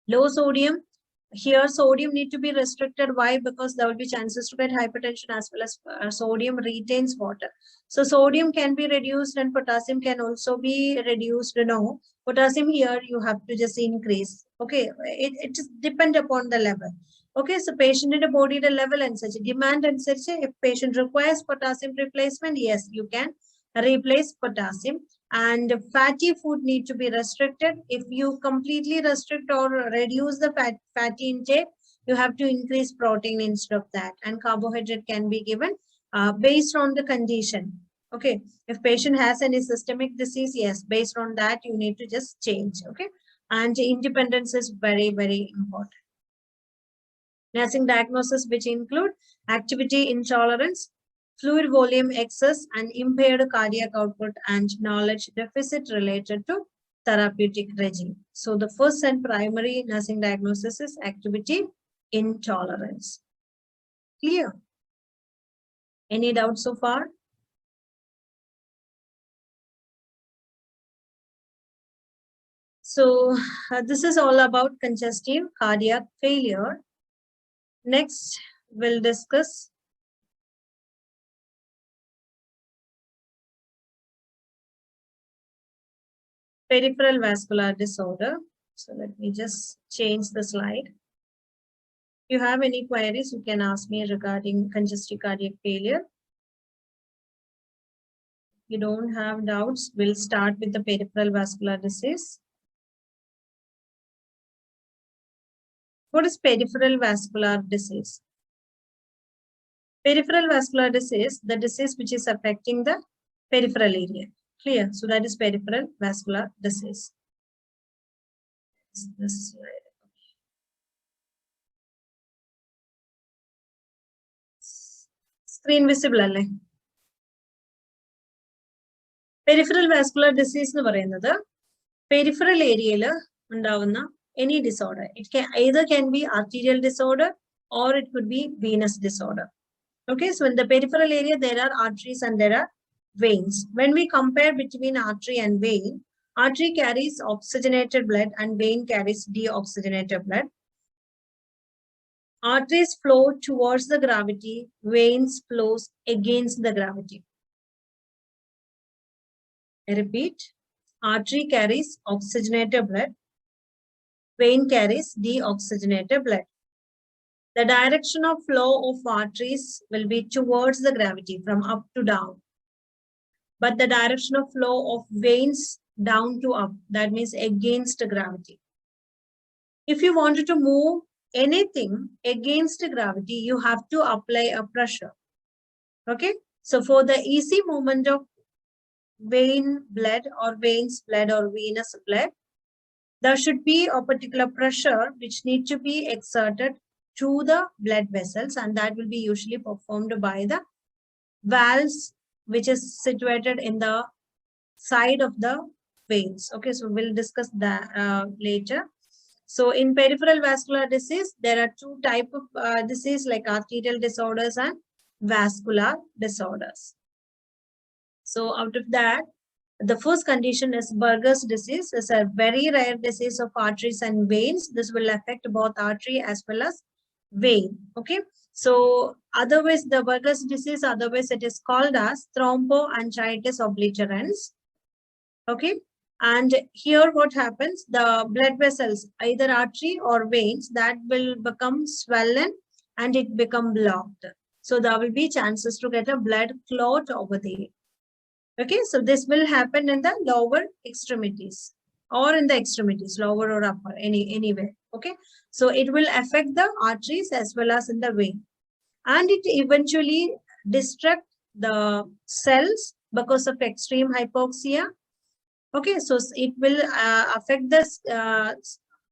[SPEAKER 1] low sodium. Here sodium need to be restricted. Why? Because there will be chances to get hypertension, as well as sodium retains water. So sodium can be reduced and potassium can also be reduced. No, potassium here you have to just increase. Okay, it just depend upon the level. Okay, so patient in the body the level and such demand and such. If patient requires potassium replacement, yes, you can replace potassium. And fatty food need to be restricted. If you completely restrict or reduce the fatty intake, you have to increase protein instead of that. And carbohydrate can be given based on the condition. Okay, if patient has any systemic disease, yes, based on that you need to just change. Okay, and independence is very, very important. Nursing diagnosis, which include activity intolerance, fluid volume excess, and impaired cardiac output, and knowledge deficit related to therapeutic regime. So the first and primary nursing diagnosis is activity intolerance. Clear? Any doubts so far? So this is all about congestive cardiac failure. Next, we'll discuss peripheral vascular disorder. So let me just change the slide. If you have any queries, you can ask me regarding congestive cardiac failure. If you don't have doubts, we'll start with the peripheral vascular disease. What is peripheral vascular disease? Peripheral vascular disease, the disease which is affecting the peripheral area. Clear? So that is peripheral vascular disease. This slide. Screen visible alle. Peripheral vascular disease nu parayunnathu peripheral area il undavunna any disorder. It can either be arterial disorder or it could be venous disorder. Okay, so in the peripheral area there are arteries and there are veins. When we compare between artery and vein, artery carries oxygenated blood and vein carries deoxygenated blood. Arteries flow towards the gravity, veins flows against the gravity. I repeat, artery carries oxygenated blood, vein carries deoxygenated blood. The direction of flow of arteries will be towards the gravity from up to down. But the direction of flow of veins down to up, that means against gravity. If you wanted to move anything against gravity, you have to apply a pressure. Okay, so for the easy movement of vein blood or veins blood or venous blood, there should be a particular pressure which need to be exerted to the blood vessels, and that will be usually performed by the valves which is situated in the side of the veins. Okay, so we'll discuss that later. So in peripheral vascular disease, there are two types of disease like arterial disorders and vascular disorders. So out of that, the first condition is Buerger's disease. It's a very rare disease of arteries and veins. This will affect both artery as well as vein. Okay. So otherwise, the Buerger's disease, otherwise it is called as thromboangiitis obliterans. Okay. And here what happens, the blood vessels, either artery or veins, that will become swollen and it become blocked. So there will be chances to get a blood clot over there. Okay, so this will happen in the lower extremities or in the extremities, lower or upper, anywhere. Okay, so it will affect the arteries as well as in the vein, and it eventually destruct the cells because of extreme hypoxia. Okay, so it will affect the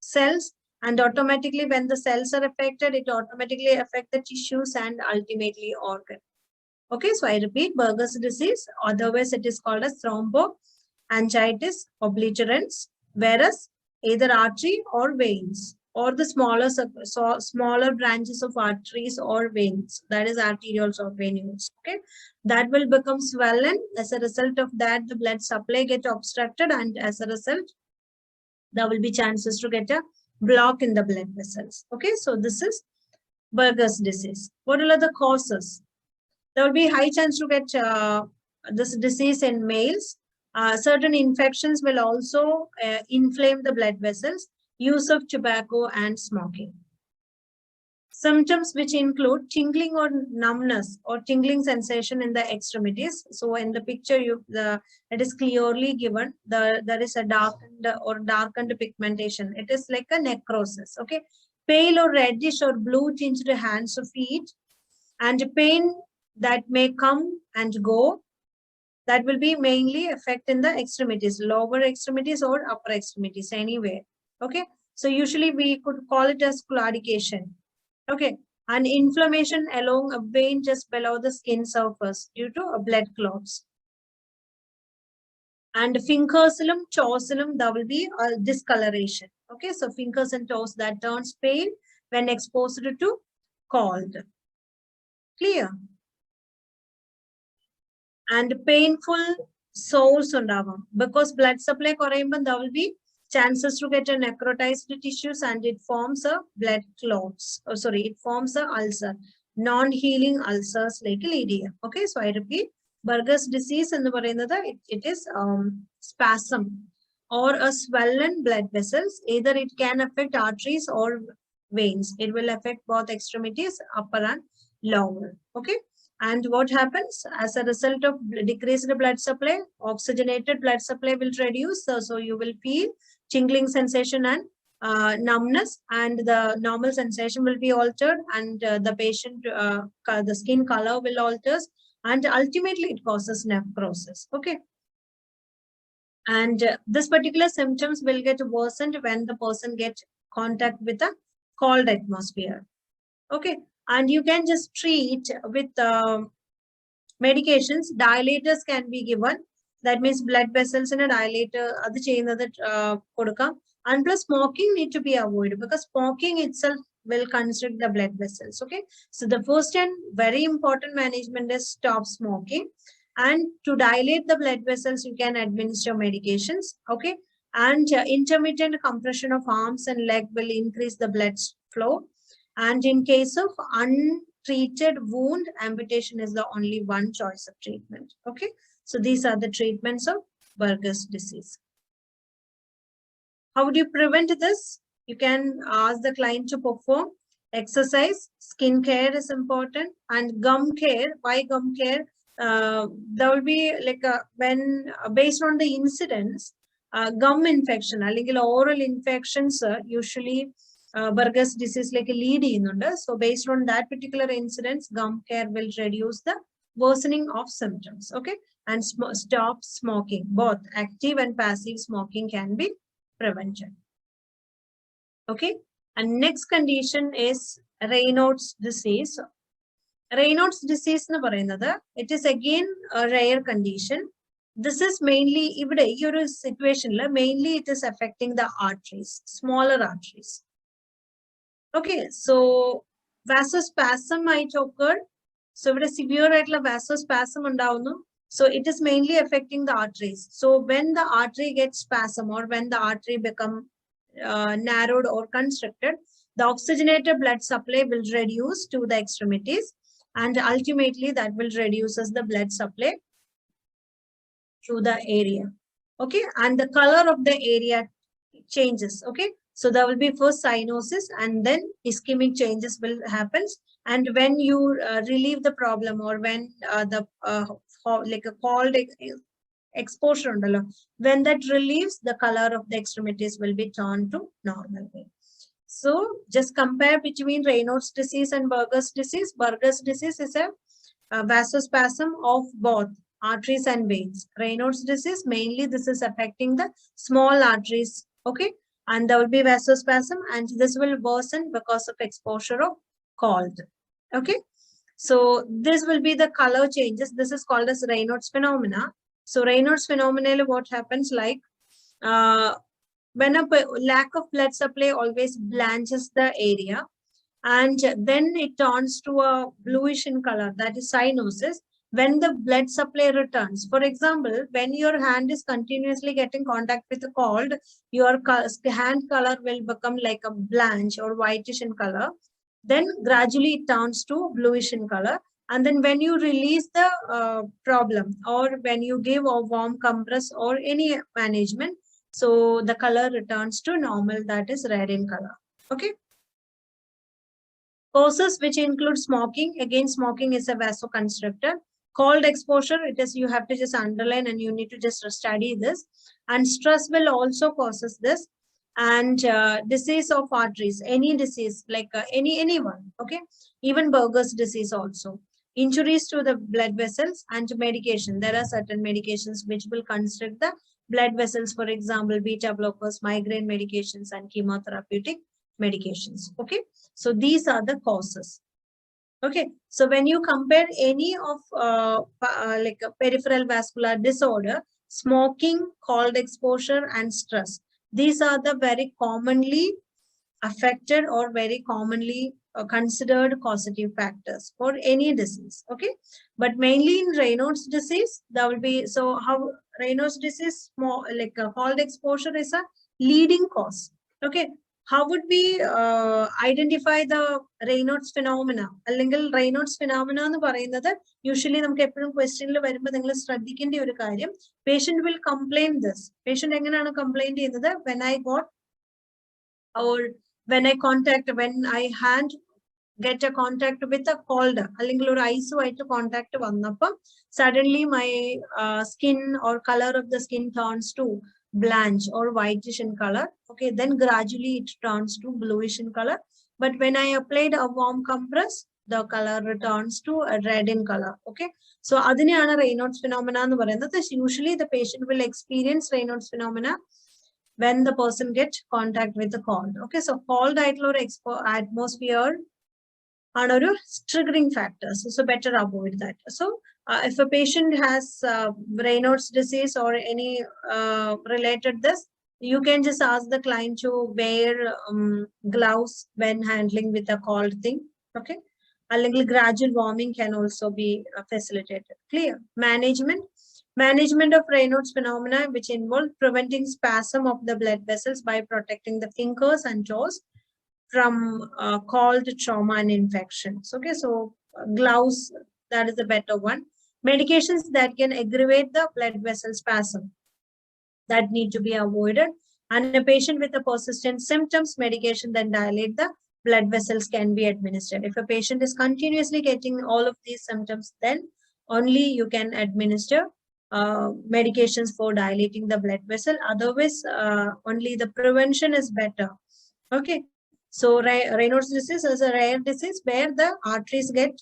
[SPEAKER 1] cells, and automatically when the cells are affected, it automatically affect the tissues and ultimately organ. Okay, so I repeat, Buerger's disease, otherwise it is called as thromboangiitis obliterans, whereas either artery or veins or the smaller branches of arteries or veins, that is arterioles or venules, okay, that will become swollen. As a result of that, the blood supply get obstructed, and as a result, there will be chances to get a block in the blood vessels. Okay, so this is Buerger's disease. What are the causes? There will be high chance to get this disease in males. Certain infections will also inflame the blood vessels. Use of tobacco and smoking. Symptoms which include tingling or numbness or tingling sensation in the extremities. So in the picture, it is clearly given. There is a darkened pigmentation. It is like a necrosis. Okay, pale or reddish or blue tinged hands or feet, and pain that may come and go. That will be mainly affect in the extremities, lower extremities or upper extremities, anywhere. Okay, so usually we could call it as claudication. Okay, and inflammation along a vein just below the skin surface due to blood clots. And fingerculum, toeculum, there will be a discoloration. Okay, so fingers and toes that turns pale when exposed to cold. Clear? And painful sores ഉണ്ടാവാം because blood supply കുറയുമ്പോൾ there will be chances to get a necrotized tissues and it forms a blood clots. Oh, sorry, it forms a ulcer, non-healing ulcers like ledia. Okay, so I repeat, Buerger's disease എന്ന് പറയുന്നത് it is spasm or a swollen blood vessels. Either it can affect arteries or veins. It will affect both extremities, upper and lower. Okay. And what happens as a result of decreased blood supply? Oxygenated blood supply will reduce. So you will feel tingling sensation and numbness, and the normal sensation will be altered, and the patient, the skin color will alter, and ultimately it causes necrosis. Okay. And this particular symptoms will get worsened when the person gets contact with a cold atmosphere. Okay. And you can just treat with medications. Dilators can be given. That means blood vessels in a dilator. And plus smoking need to be avoided because smoking itself will constrict the blood vessels. Okay. So the first and very important management is stop smoking. And to dilate the blood vessels, you can administer medications. Okay. And intermittent compression of arms and leg will increase the blood flow. And in case of untreated wound, amputation is the only one choice of treatment. Okay, so these are the treatments of Buerger's disease. How would you prevent this? You can ask the client to perform exercise. Skin care is important, and gum care. Why gum care? There will be like when based on the incidence, gum infection, oral infections usually. Buerger's disease like a lead in. So based on that particular incidence, gum care will reduce the worsening of symptoms. Okay, and stop smoking. Both active and passive smoking can be prevented. Okay, and next condition is Raynaud's disease. Raynaud's disease, it is again a rare condition. this is mainly, your situation, mainly it is affecting the arteries, smaller arteries. Okay, so vasospasm might occur. So if it is severe vasospasm undavunu, so it is mainly affecting the arteries. So when the artery gets spasm, or when the artery become narrowed or constricted, the oxygenated blood supply will reduce to the extremities, and ultimately that will reduces the blood supply to the area. Okay, and the color of the area changes. Okay, so there will be first cyanosis, and then ischemic changes will happen. And when you relieve the problem, or when like a cold exposure, when that relieves, the color of the extremities will be turned to normal way. So just compare between Raynaud's disease and Buerger's disease. Buerger's disease is a vasospasm of both arteries and veins. Raynaud's disease, mainly this is affecting the small arteries. Okay, and there will be vasospasm, and this will worsen because of exposure of cold. Okay, so this will be the color changes. This is called as Raynaud's phenomena. So Raynaud's phenomena, what happens, like when a lack of blood supply always blanches the area, and then it turns to a bluish in color, that is cyanosis. When the blood supply returns, for example, when your hand is continuously getting contact with the cold, your hand color will become like a blanch or whitish in color. Then gradually it turns to bluish in color. And then when you release the problem, or when you give a warm compress or any management, so the color returns to normal, that is red in color. Okay. Causes which include smoking. Again, smoking is a vasoconstrictor. Cold exposure, it is, you have to just underline and you need to just study this. And stress will also causes this. And disease of arteries, any disease, like anyone, okay? Even Buerger's disease also. Injuries to the blood vessels and medication. There are certain medications which will constrict the blood vessels, for example, beta blockers, migraine medications, and chemotherapeutic medications. Okay, so these are the causes. Okay, so when you compare any of like a peripheral vascular disorder, smoking, cold exposure, and stress, these are the very commonly affected or very commonly considered causative factors for any disease. Okay, but mainly in Raynaud's disease, there will be, so how Raynaud's disease, more like a cold exposure is a leading cause. Okay, how would we identify the Raynaud's phenomena? അല്ലെങ്കിൽ Raynaud's phenomena എന്ന് പറയുന്നത് usually നമുക്ക് എപ്പോഴും ക്വസ്റ്റ്യനിൽ വരുമ്പോൾ നിങ്ങൾ ശ്രദ്ധിക്കേണ്ട ഒരു കാര്യം, patient will complain this. Patient എങ്ങനെയാണ് കംപ്ലൈന്റ് ചെയ്യുന്നത്? When I got, or when I contact, when I hand get a contact with a cold, അല്ലെങ്കിൽ ഒരു ice ആയിട്ട് contact വന്നപ്പോൾ suddenly my skin or color of the skin turns to blanch or whitish in color. Okay, then gradually it turns to bluish in color. But when I applied a warm compress, the color returns to a red in color. Okay, so അതിനെയാണ് Raynaud's phenomena എന്ന് പറയുന്നത്. Usually the patient will experience Raynaud's phenomena when the person gets contact with the cold. Okay, so cold atmosphere are triggering factors, so better avoid that. So if a patient has Raynaud's disease or any related this, you can just ask the client to wear gloves when handling with a cold thing. Okay, a little gradual warming can also be facilitated. Clear? Management of Raynaud's phenomena, which involve preventing spasm of the blood vessels by protecting the fingers and toes from cold, trauma, and infections. Okay, so gloves, that is the better one. Medications that can aggravate the blood vessel spasm, that need to be avoided. And a patient with a persistent symptoms, medication that dilate the blood vessels can be administered. If a patient is continuously getting all of these symptoms, then only you can administer medications for dilating the blood vessel. Otherwise, only the prevention is better. Okay, so Raynaud's disease is a rare disease where the arteries get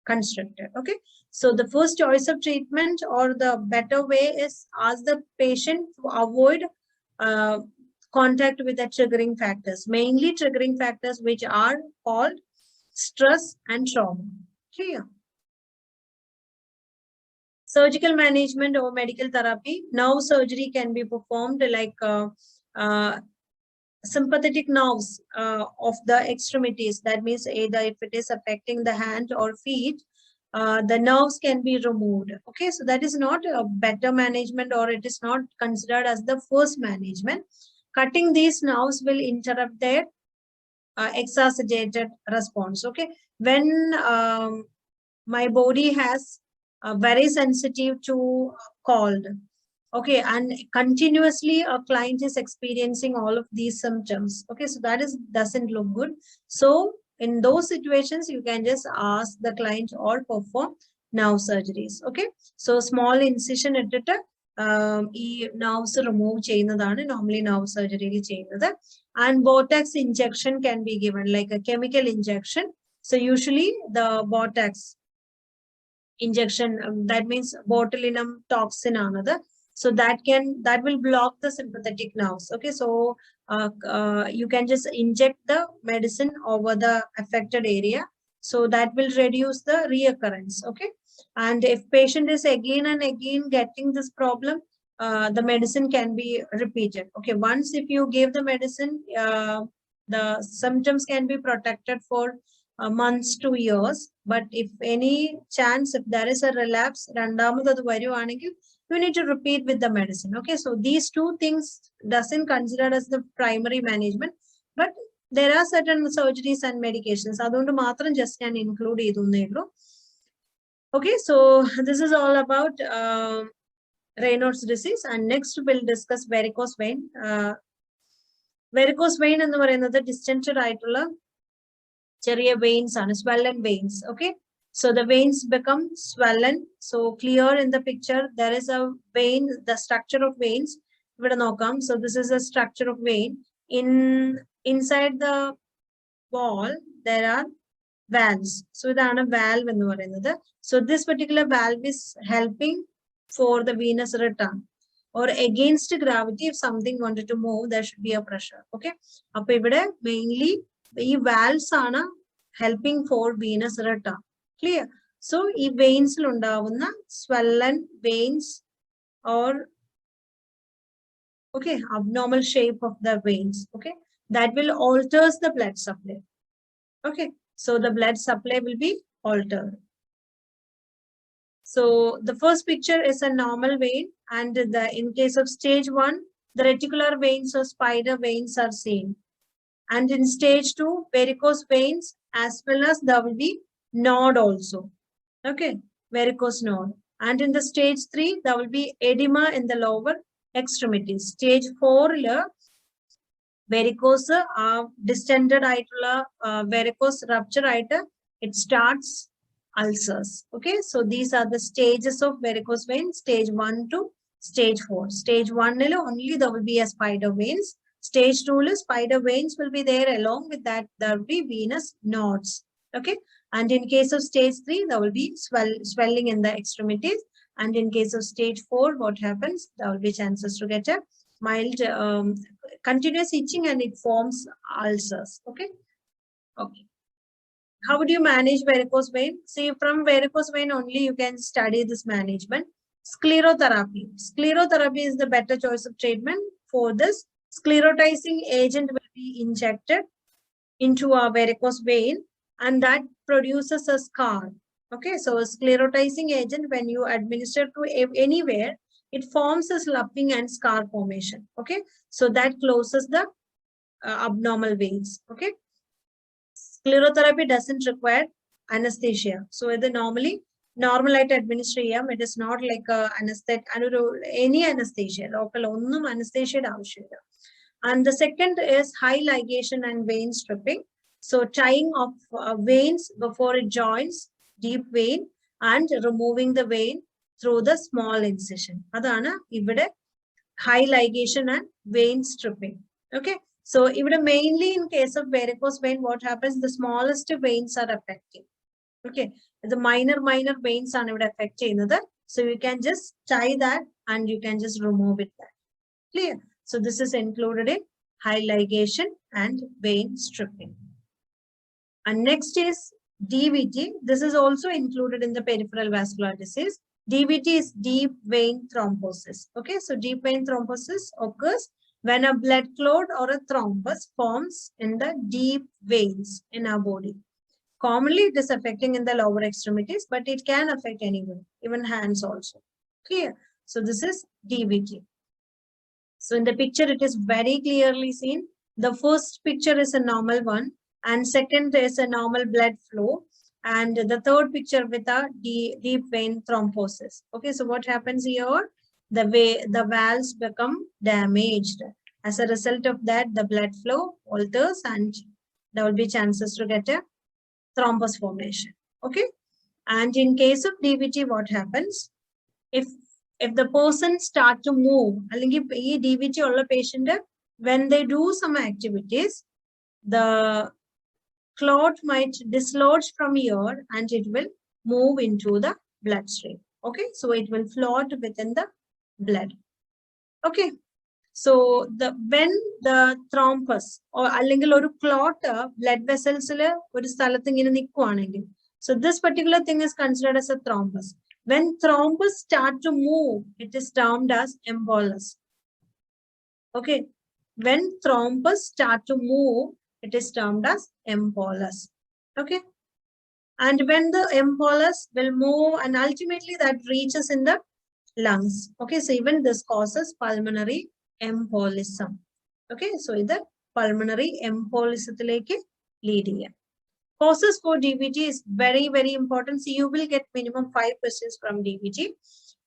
[SPEAKER 1] constricted. Okay, so the first choice of treatment or the better way is ask the patient to avoid contact with the triggering factors, mainly triggering factors which are called stress and trauma. Clear? Surgical management or medical therapy. Nerve surgery can be performed like sympathetic nerves of the extremities. That means either if it is affecting the hand or feet, the nerves can be removed. Okay, so that is not a better management, or it is not considered as the first management. Cutting these nerves will interrupt their exacerbated response. Okay, when my body has very sensitive to cold, okay, and continuously a client is experiencing all of these symptoms, okay, so that doesn't look good. So in those situations, you can just ask the client or perform nerve surgeries. Okay, so small incision ഇട്ടിട്ട് ഈ nerves remove ചെയ്യുന്നതാണ് normally nerve surgery ചെയ്യുന്നത്. And Botox injection can be given like a chemical injection. So usually the Botox injection, that means botulinum toxin another. So that will block the sympathetic nerves. Okay, so you can just inject the medicine over the affected area. So that will reduce the reoccurrence. Okay, and if patient is again and again getting this problem, the medicine can be repeated. Okay, once if you give the medicine, the symptoms can be protected for months to years. But if any chance, if there is a relapse, you need to repeat with the medicine. Okay, so these two things doesn't consider as the primary management, but there are certain surgeries and medications. Adondu matram just can include idunne. Okay, so this is all about Raynaud's disease, and next we'll discuss varicose vein. Varicose vein ennu parayunnathu distented aayittulla ചെറിയ veins ആണ്, swollen veins. Okay, so the veins become swollen. So clear in the picture, there is a vein, the structure of veins ഇവിടെ നോക്കാം. So this is a structure of vein. Inside the wall there are valves. So ഇതാണ് valve എന്ന് പറയുന്നത്. So this particular valve is helping for the venous return, or against gravity. If something wanted to move, there should be a pressure. Okay, അപ്പോൾ ഇവിടെ mainly ഈ valves ആണ് helping for venous return. Clear? So ഈ veins ഉണ്ടാവുന്ന swollen veins or okay abnormal shape of the veins, okay, that will alters the blood supply. Okay, so the blood supply will be altered. So the first picture is a normal vein, and in case of stage 1, the reticular veins or spider veins are seen. And in stage 2, varicose veins, as well as there will be node also. Okay, varicose node. And in the stage 3, there will be edema in the lower extremities. Stage 4, varicose distended aayittulla varicose rupture aayittu it starts ulcers. Okay, so these are the stages of varicose vein, stage 1 to stage 4. Stage 1 only there will be a spider veins. Stage 2 spider veins will be there, along with that there will be venous nodes. Okay, and in case of stage 3, there will be swelling in the extremities. And in case of stage 4, what happens? There will be chances to get a mild continuous itching, and it forms ulcers. Okay, okay. How would you manage varicose vein? See, from varicose vein only you can study this management. Sclerotherapy. Sclerotherapy is the better choice of treatment for this. Sclerotizing agent will be injected into a varicose vein, and that produces a scar. Okay, so a sclerotizing agent, when you administer to anywhere, it forms a sloughing and scar formation. Okay, so that closes the abnormal veins. Okay, sclerotherapy doesn't require anesthesia. So the normal light administration, it is not like any anesthesia, local onnum anesthesia avashyamilla. And the second is high ligation and vein stripping. So tying of veins before it joins deep vein and removing the vein through the small incision. Adana ivide high ligation and vein stripping. Okay, so ivide mainly in case of varicose vein, what happens? The smallest veins are affected. Okay, the minor veins are ivide affect cheynathu. So you can just tie that and you can just remove it. That clear? So this is included in high ligation and vein stripping. And next is DVT. This is also included in the peripheral vascular disease. DVT is deep vein thrombosis. Okay, so deep vein thrombosis occurs when a blood clot or a thrombus forms in the deep veins in our body. Commonly, it is affecting in the lower extremities, but it can affect anywhere, even hands also. Clear? So this is DVT. So in the picture, it is very clearly seen. The first picture is a normal one, and second is a normal blood flow, and the third picture with a deep vein thrombosis. Okay, so what happens here? The valves become damaged. As a result of that, the blood flow alters, and there will be chances to get a thrombus formation. Okay, and in case of DVT, what happens? If the person start to move, DVT or patient, when they do some activities, the clot might dislodge from here and it will move into the bloodstream. Okay, so it will float within the blood. Okay, so when the thrombus or clot blood vessels so this particular thing is considered as a thrombus. When thrombus start to move, it is termed as embolus. Okay, when thrombus start to move, it is termed as embolus. Okay, and when the embolus will move and ultimately that reaches in the lungs. Okay, so even this causes pulmonary embolism. Okay, so the pulmonary embolism lead. Causes for DVT is very, very important. So you will get minimum 5 questions from DVT.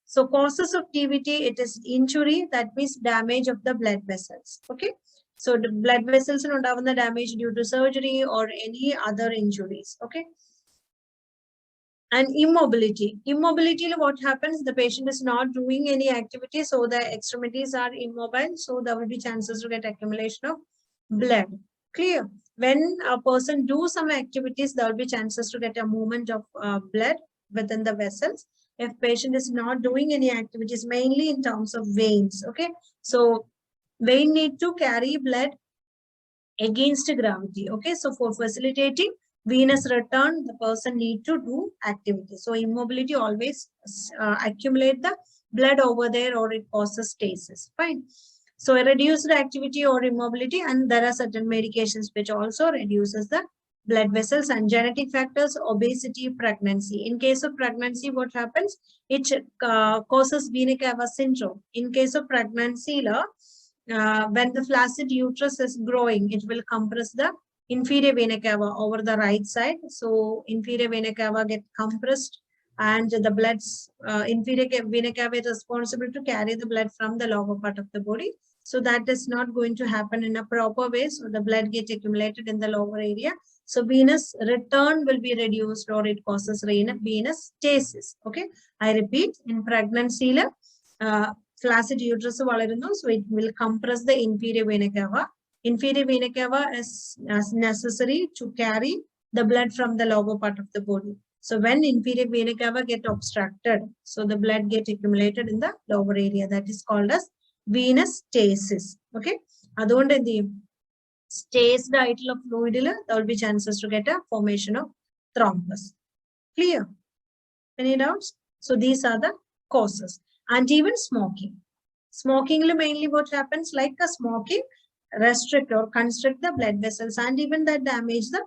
[SPEAKER 1] So causes of DVT, it is injury, that means damage of the blood vessels. Okay, so the blood vessels are not the damage due to surgery or any other injuries. Okay, and immobility. Immobility, what happens? The patient is not doing any activity, so the extremities are immobile. So there will be chances to get accumulation of blood. Clear? When a person do some activities, there will be chances to get a movement of blood within the vessels. If patient is not doing any activities, mainly in terms of veins. Okay, so vein need to carry blood against gravity. Okay, so for facilitating venous return, the person need to do activity. So immobility always accumulate the blood over there, or it causes stasis. Fine. So a reduced activity or immobility, and there are certain medications which also reduces the blood vessels, and genetic factors, obesity, pregnancy. In case of pregnancy, what happens? It causes vena cava syndrome. In case of pregnancy, when the flaccid uterus is growing, it will compress the inferior vena cava over the right side. So inferior vena cava get compressed, and the blood's inferior vena cava is responsible to carry the blood from the lower part of the body. So that is not going to happen in a proper way. So the blood gets accumulated in the lower area. So venous return will be reduced, or it causes venous stasis. Okay, I repeat, in pregnancy, flaccid uterus, so it will compress the inferior vena cava. Inferior vena cava is necessary to carry the blood from the lower part of the body. So when inferior vena cava get obstructed, so the blood get accumulated in the lower area. That is called as venous stasis. Okay, അതുകൊണ്ട് എന്ത് ചെയ്യും? Staged ആയിട്ടുള്ള fluid, there will be chances to get a formation of thrombus. Clear? Any doubts? So these are the causes. And even smoking. Smoking mainly what happens, like a smoking restrict or constrict the blood vessels, and even that damage the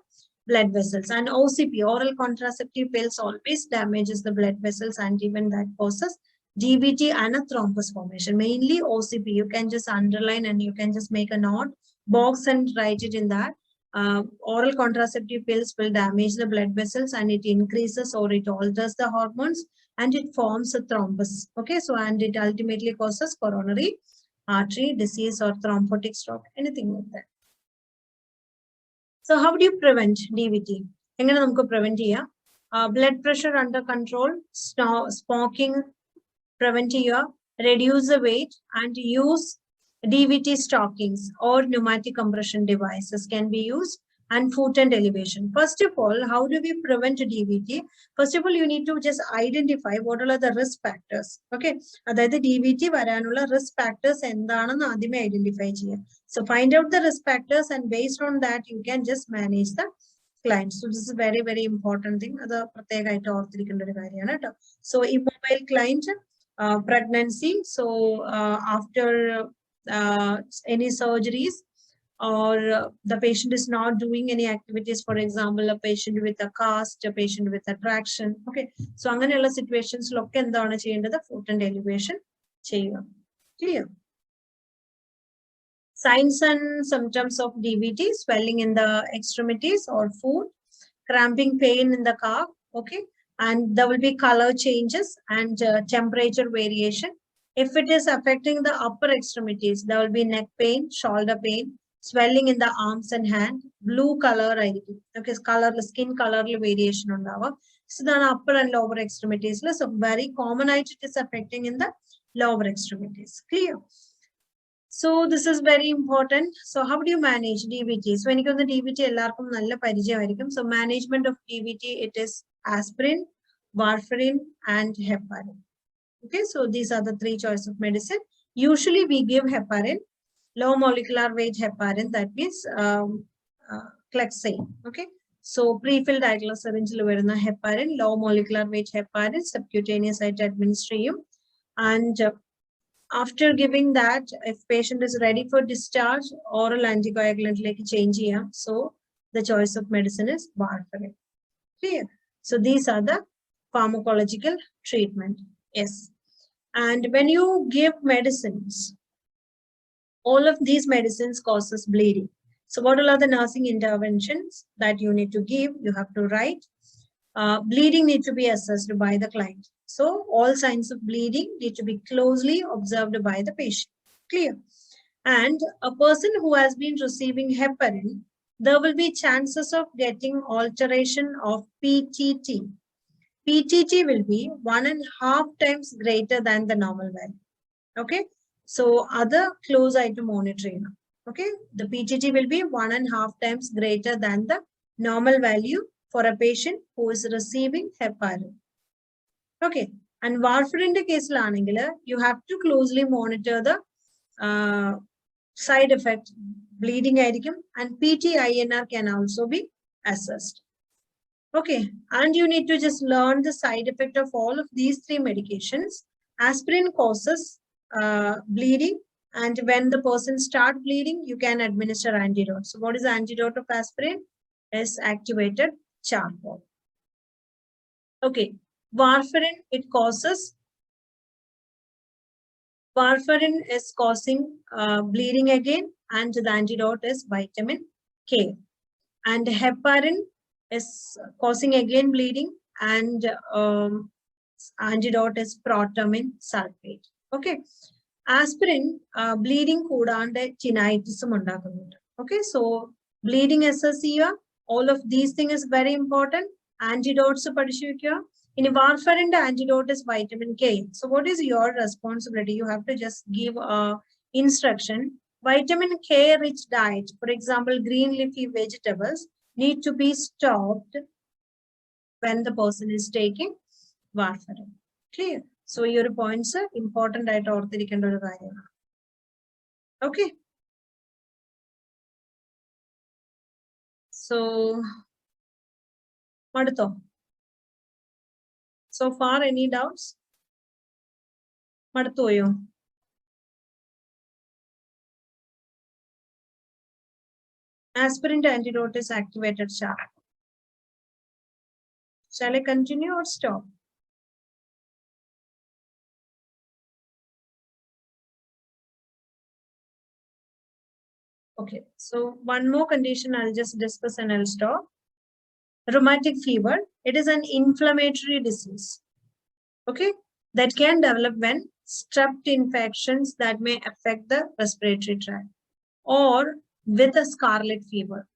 [SPEAKER 1] blood vessels. And OCP, oral contraceptive pills, always damages the blood vessels, and even that causes DVT and a thrombus formation. Mainly OCP, you can just underline and you can just make a note box and write it in that. Oral contraceptive pills will damage the blood vessels, and it increases or it alters the hormones, and it forms a thrombus. Okay, so and it ultimately causes coronary artery disease or thrombotic stroke, anything like that. So how do you prevent DVT? എങ്ങനെ നമുക്ക് prevent ചെയ്യാം? Blood pressure under control, smoking prevent ചെയ്യുക, reduce the weight, and use DVT stockings or pneumatic compression devices can be used, and foot and elevation. First of all, how do we prevent DVT? First of all, you need to just identify what are the risk factors. Okay, അതായത് DVT വരാനുള്ള risk factors എന്താണെന്ന് ആദ്യമേ identify ചെയ്യുക. So find out the risk factors, and based on that, you can just manage the clients. So this is very, very important thing. So immobile client, pregnancy. So after any surgeries, or the patient is not doing any activities, for example, a patient with a cast, a patient with a traction. Okay, so anganeyulla situations lokke endana cheyendadu, foot and elevation cheyyuka. Clear? Signs and symptoms of DVT: swelling in the extremities or foot, cramping pain in the calf. Okay, and there will be color changes and temperature variation. If it is affecting the upper extremities, there will be neck pain, shoulder pain, swelling in the arms and hand, blue color. Okay, color, skin color variation undava. So the upper and lower extremities. So very common it is affecting in the lower extremities. Clear? So this is very important. So how do you manage DVT? So when you go to DVT, so management of DVT, it is aspirin, warfarin, and heparin. Okay, so these are the three choices of medicine. Usually we give heparin, low molecular weight heparin, that means Clexane. Okay, so pre-filled idler syringe heparin, low molecular weight heparin, subcutaneous site administration, and after giving that, if patient is ready for discharge, oral anticoagulant like change here. So the choice of medicine is warfarin. Clear? So these are the pharmacological treatment. Yes. And when you give medicines, all of these medicines causes bleeding. So what are the nursing interventions that you need to give? You have to write. Bleeding need to be assessed by the client. So all signs of bleeding need to be closely observed by the patient. Clear? And a person who has been receiving heparin, there will be chances of getting alteration of PTT. PTT will be 1.5 times greater than the normal value. Okay, so other close item monitoring. Okay, the PTT will be 1.5 times greater than the normal value for a patient who is receiving heparin. Okay, and warfarin case you have to closely monitor the side effect, bleeding and PT-INR can also be assessed. Okay, and you need to just learn the side effect of all of these three medications. Aspirin causes bleeding, and when the person start bleeding, you can administer antidote. So what is the antidote of aspirin? Is activated charcoal. Okay, warfarin, warfarin is causing bleeding again, and the antidote is vitamin K. And heparin is causing again bleeding, and antidote is protamine sulfate. Okay, aspirin bleeding koodande tinnitus undakunnundu. Okay, so bleeding assess cheya, all of these things is very important. Antidotes padhichu vekka. In warfarin, the antidote is vitamin K. So what is your responsibility? You have to just give instruction. Vitamin K rich diet, for example, green leafy vegetables, need to be stopped when the person is taking warfarin. Clear? So your points are important at orthirikanda oru karyana. Okay. So madutho. So far, any doubts? Maduthoyo. Aspirin antidote is activated charcoal. Shall I continue or stop? Okay, so one more condition I'll just discuss and I'll stop. Rheumatic fever. It is an inflammatory disease. Okay, that can develop when strep infections that may affect the respiratory tract, or with a scarlet fever.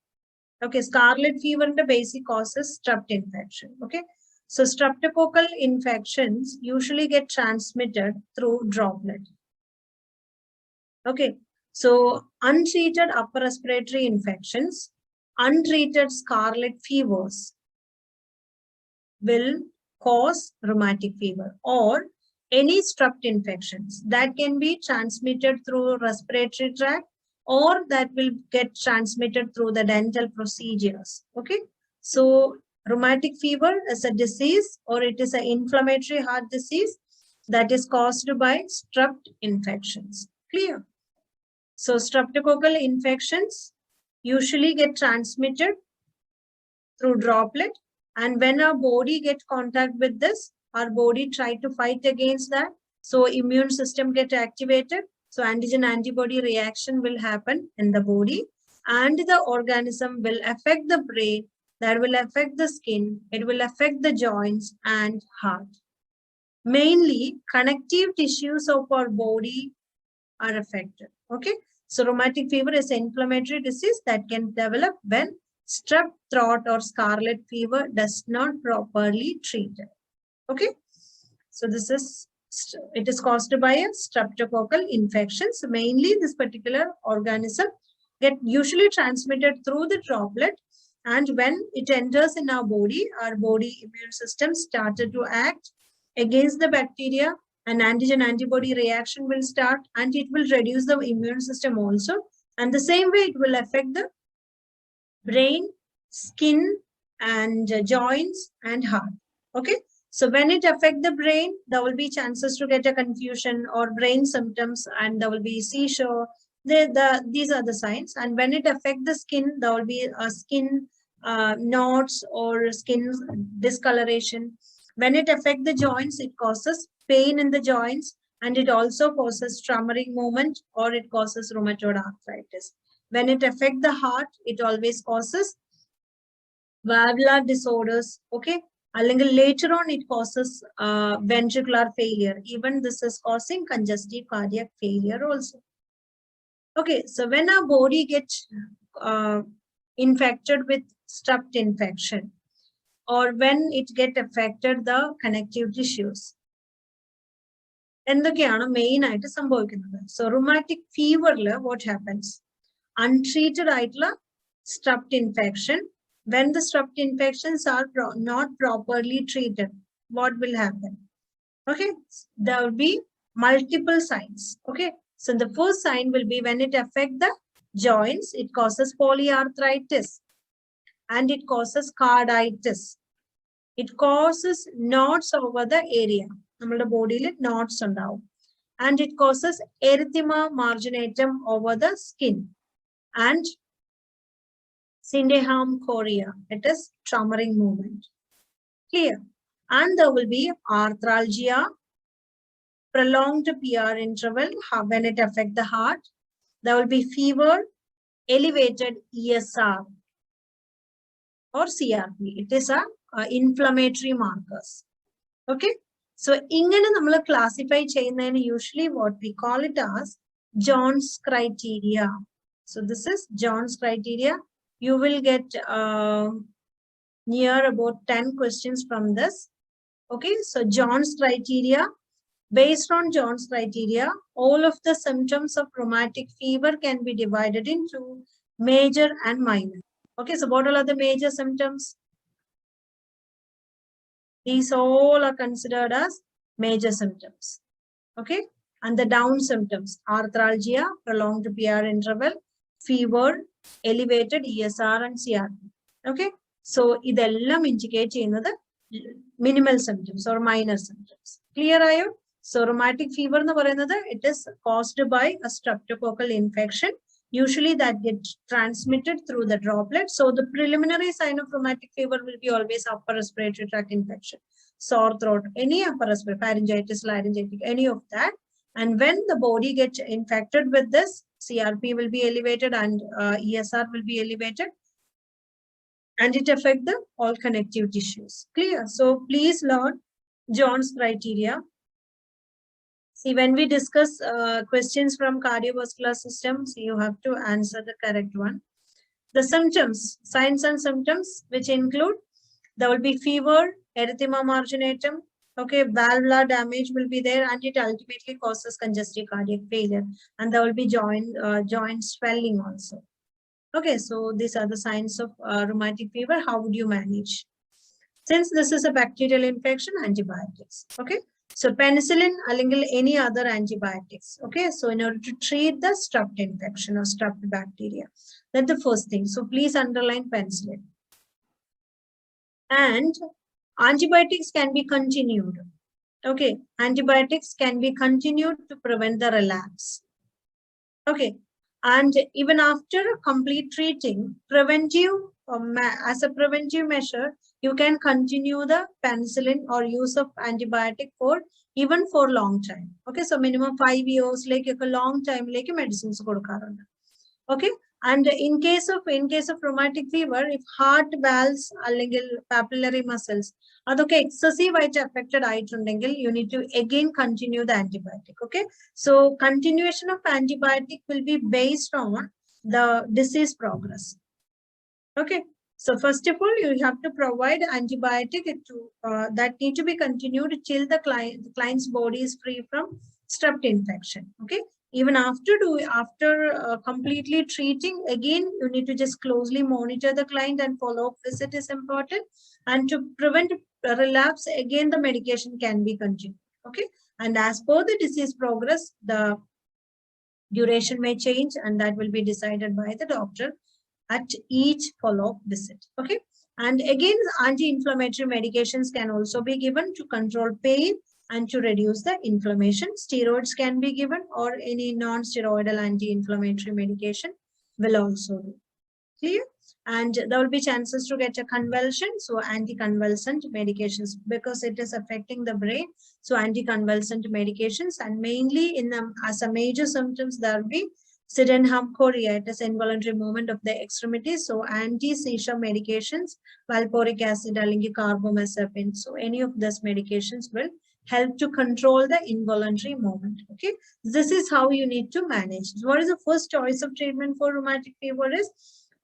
[SPEAKER 1] Okay, scarlet fever and the basic causes strep infection. Okay, so streptococcal infections usually get transmitted through droplet. Okay, so untreated upper respiratory infections, untreated scarlet fevers will cause rheumatic fever, or any strep infections that can be transmitted through respiratory tract, or that will get transmitted through the dental procedures. Okay, So rheumatic fever is a disease, or it is an inflammatory heart disease that is caused by strep infections. Clear? So streptococcal infections usually get transmitted through droplet, and when our body get contact with this, our body try to fight against that. So immune system get activated. So antigen antibody reaction will happen in the body, and the organism will affect the brain, that will affect the skin, it will affect the joints and heart. Mainly connective tissues of our body are affected. Okay, so rheumatic fever is an inflammatory disease that can develop when strep throat or scarlet fever does not properly treated. Okay, so this is, it is caused by a streptococcal infection. So mainly this particular organism get usually transmitted through the droplet, and when it enters in our body immune system started to act against the bacteria, an antigen antibody reaction will start, and it will reduce the immune system also, and the same way it will affect the brain, skin, and joints and heart. Okay, so when it affects the brain, there will be chances to get a confusion or brain symptoms, and there will be seizure. These are the signs. And when it affects the skin, there will be a skin knots or skin discoloration. When it affects the joints, it causes pain in the joints, and it also causes tremoring movement, or it causes rheumatoid arthritis. When it affects the heart, it always causes valvular disorders. Okay, അല്ലെങ്കിൽ later on it causes ventricular failure. Even this is causing congestive cardiac failure also. Okay, so when our body gets infected with strep infection, or when it get affected the connective tissues, എന്തൊക്കെയാണ് main ആയിട്ട് സംഭവിക്കുന്നത്? So rheumatic fever, what happens? Untreated ആയിട്ടുള്ള strep infection, when the strep infections are not properly treated, what will happen? Okay, there will be multiple signs. Okay, so the first sign will be when it affects the joints, it causes polyarthritis, and it causes carditis. It causes knots over the area. നമ്മുടെ ബോഡിയിൽ knots ഉണ്ടാവും. And it causes erythema marginatum over the skin. And syndrome chorea, it is tremoring movement. Clear? And there will be arthralgia, prolonged PR interval when it affects the heart. There will be fever, elevated ESR or CRP. It is a inflammatory markers. Okay, so ingane nammal classify cheyyunnadine usually what we call it as Jones criteria. So this is Jones criteria. You will get near about 10 questions from this. Okay, so Jones criteria. Based on Jones criteria, all of the symptoms of rheumatic fever can be divided into major and minor. Okay, so what all are the major symptoms? These all are considered as major symptoms. Okay, and the down symptoms: arthralgia, prolonged PR interval, fever, elevated ESR and CRP. Okay, so idellam indicate cheyyunnathu minimal symptoms or minor symptoms. Clear ayo? So rheumatic fever nu parayunnathu, it is caused by a streptococcal infection. Usually that gets transmitted through the droplet. So the preliminary sign of rheumatic fever will be always upper respiratory tract infection, sore throat, any upper respiratory, pharyngitis, laryngitis, any of that. And when the body gets infected with this, CRP will be elevated and ESR will be elevated, and it affects the all connective tissues. Clear? So please learn Jones criteria. See, when we discuss questions from cardiovascular systems, you have to answer the correct one. The symptoms, signs and symptoms, which include, there will be fever, erythema marginatum. Okay, valvular damage will be there, and it ultimately causes congestive cardiac failure. And there will be joint swelling also. Okay, so these are the signs of rheumatic fever. How would you manage? Since this is a bacterial infection, antibiotics. Okay, so penicillin or any other antibiotics. Okay, so in order to treat the strep infection or strep bacteria, that's the first thing. So please underline penicillin. And antibiotics can be continued. Okay, antibiotics can be continued to prevent the relapse. Okay, and even after complete treating, preventive as a preventive measure, you can continue the penicillin or use of antibiotic for even for long time. Okay, so minimum 5 years, like a long time, like medicines. Okay, and in case of rheumatic fever, if heart valves അല്ലെങ്കിൽ papillary muscles അതൊക്കെ excessive ആയിട്ട് affected ആയിട്ടുണ്ടെങ്കിൽ you need to again continue the antibiotic. Okay, so continuation of antibiotic will be based on the disease progress. Okay, so first of all, you have to provide antibiotic to that need to be continued till the client's body is free from strep infection. Okay, even after completely treating, again you need to just closely monitor the client, and follow-up visit is important. And to prevent relapse, again the medication can be continued. Okay, and as per the disease progress, the duration may change, and that will be decided by the doctor at each follow-up visit. Okay, and again anti-inflammatory medications can also be given to control pain and to reduce the inflammation. Steroids can be given, or any non-steroidal anti-inflammatory medication will also do. Clear? And there will be chances to get a convulsion, so anticonvulsant medications, because it is affecting the brain. So anticonvulsant medications, and mainly in as a major symptoms, there will be Sydenham chorea, it is involuntary movement of the extremities. So anti-seizure medications, valproic acid, അല്ലെങ്കിൽ carbamazepine. So any of these medications will help to control the involuntary movement. Okay, this is how you need to manage. What is the first choice of treatment for rheumatic fever is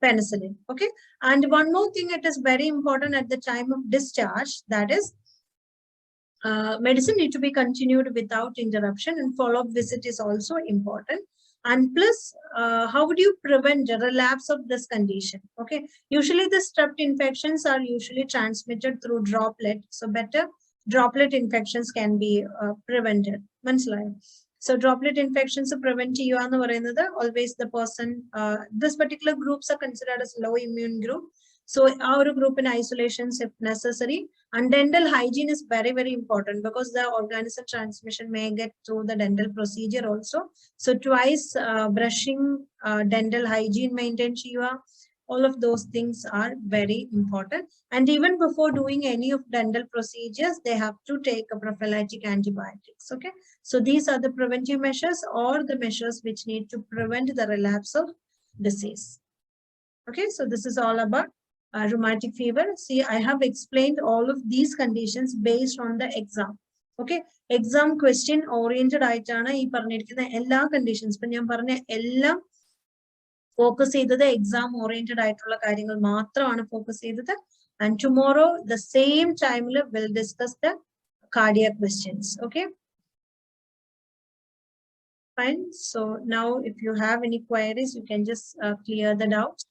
[SPEAKER 1] penicillin. Okay, and one more thing, it is very important at the time of discharge, that is medicine need to be continued without interruption, and follow-up visit is also important. And plus, how would you prevent the relapse of this condition? Okay, usually the strep infections are usually transmitted through droplet, so better droplet infections can be prevented. So droplet infections prevent you always the person, this particular groups are considered as low immune group. So our group in isolations if necessary. And dental hygiene is very, very important, because the organism transmission may get through the dental procedure also. So twice brushing, dental hygiene maintain Shiva. All of those things are very important. And even before doing any of dental procedures, they have to take a prophylactic antibiotics. Okay, so these are the preventive measures, or the measures which need to prevent the relapse of disease. Okay, so this is all about rheumatic fever. See, I have explained all of these conditions based on the exam. Okay, exam question oriented ആയിട്ടാണ് ഈ പറഞ്ഞിരിക്കുന്ന എല്ലാ conditions. ഇപ്പൊ ഞാൻ പറഞ്ഞ എല്ലാം focus ചെയ്തത് exam oriented ആയിട്ടുള്ള കാര്യങ്ങൾ മാത്രമാണ് focus ചെയ്തത്. And tomorrow the same time we'll discuss the cardiac questions. Okay, fine. So now if you have any queries, you can just clear the doubts.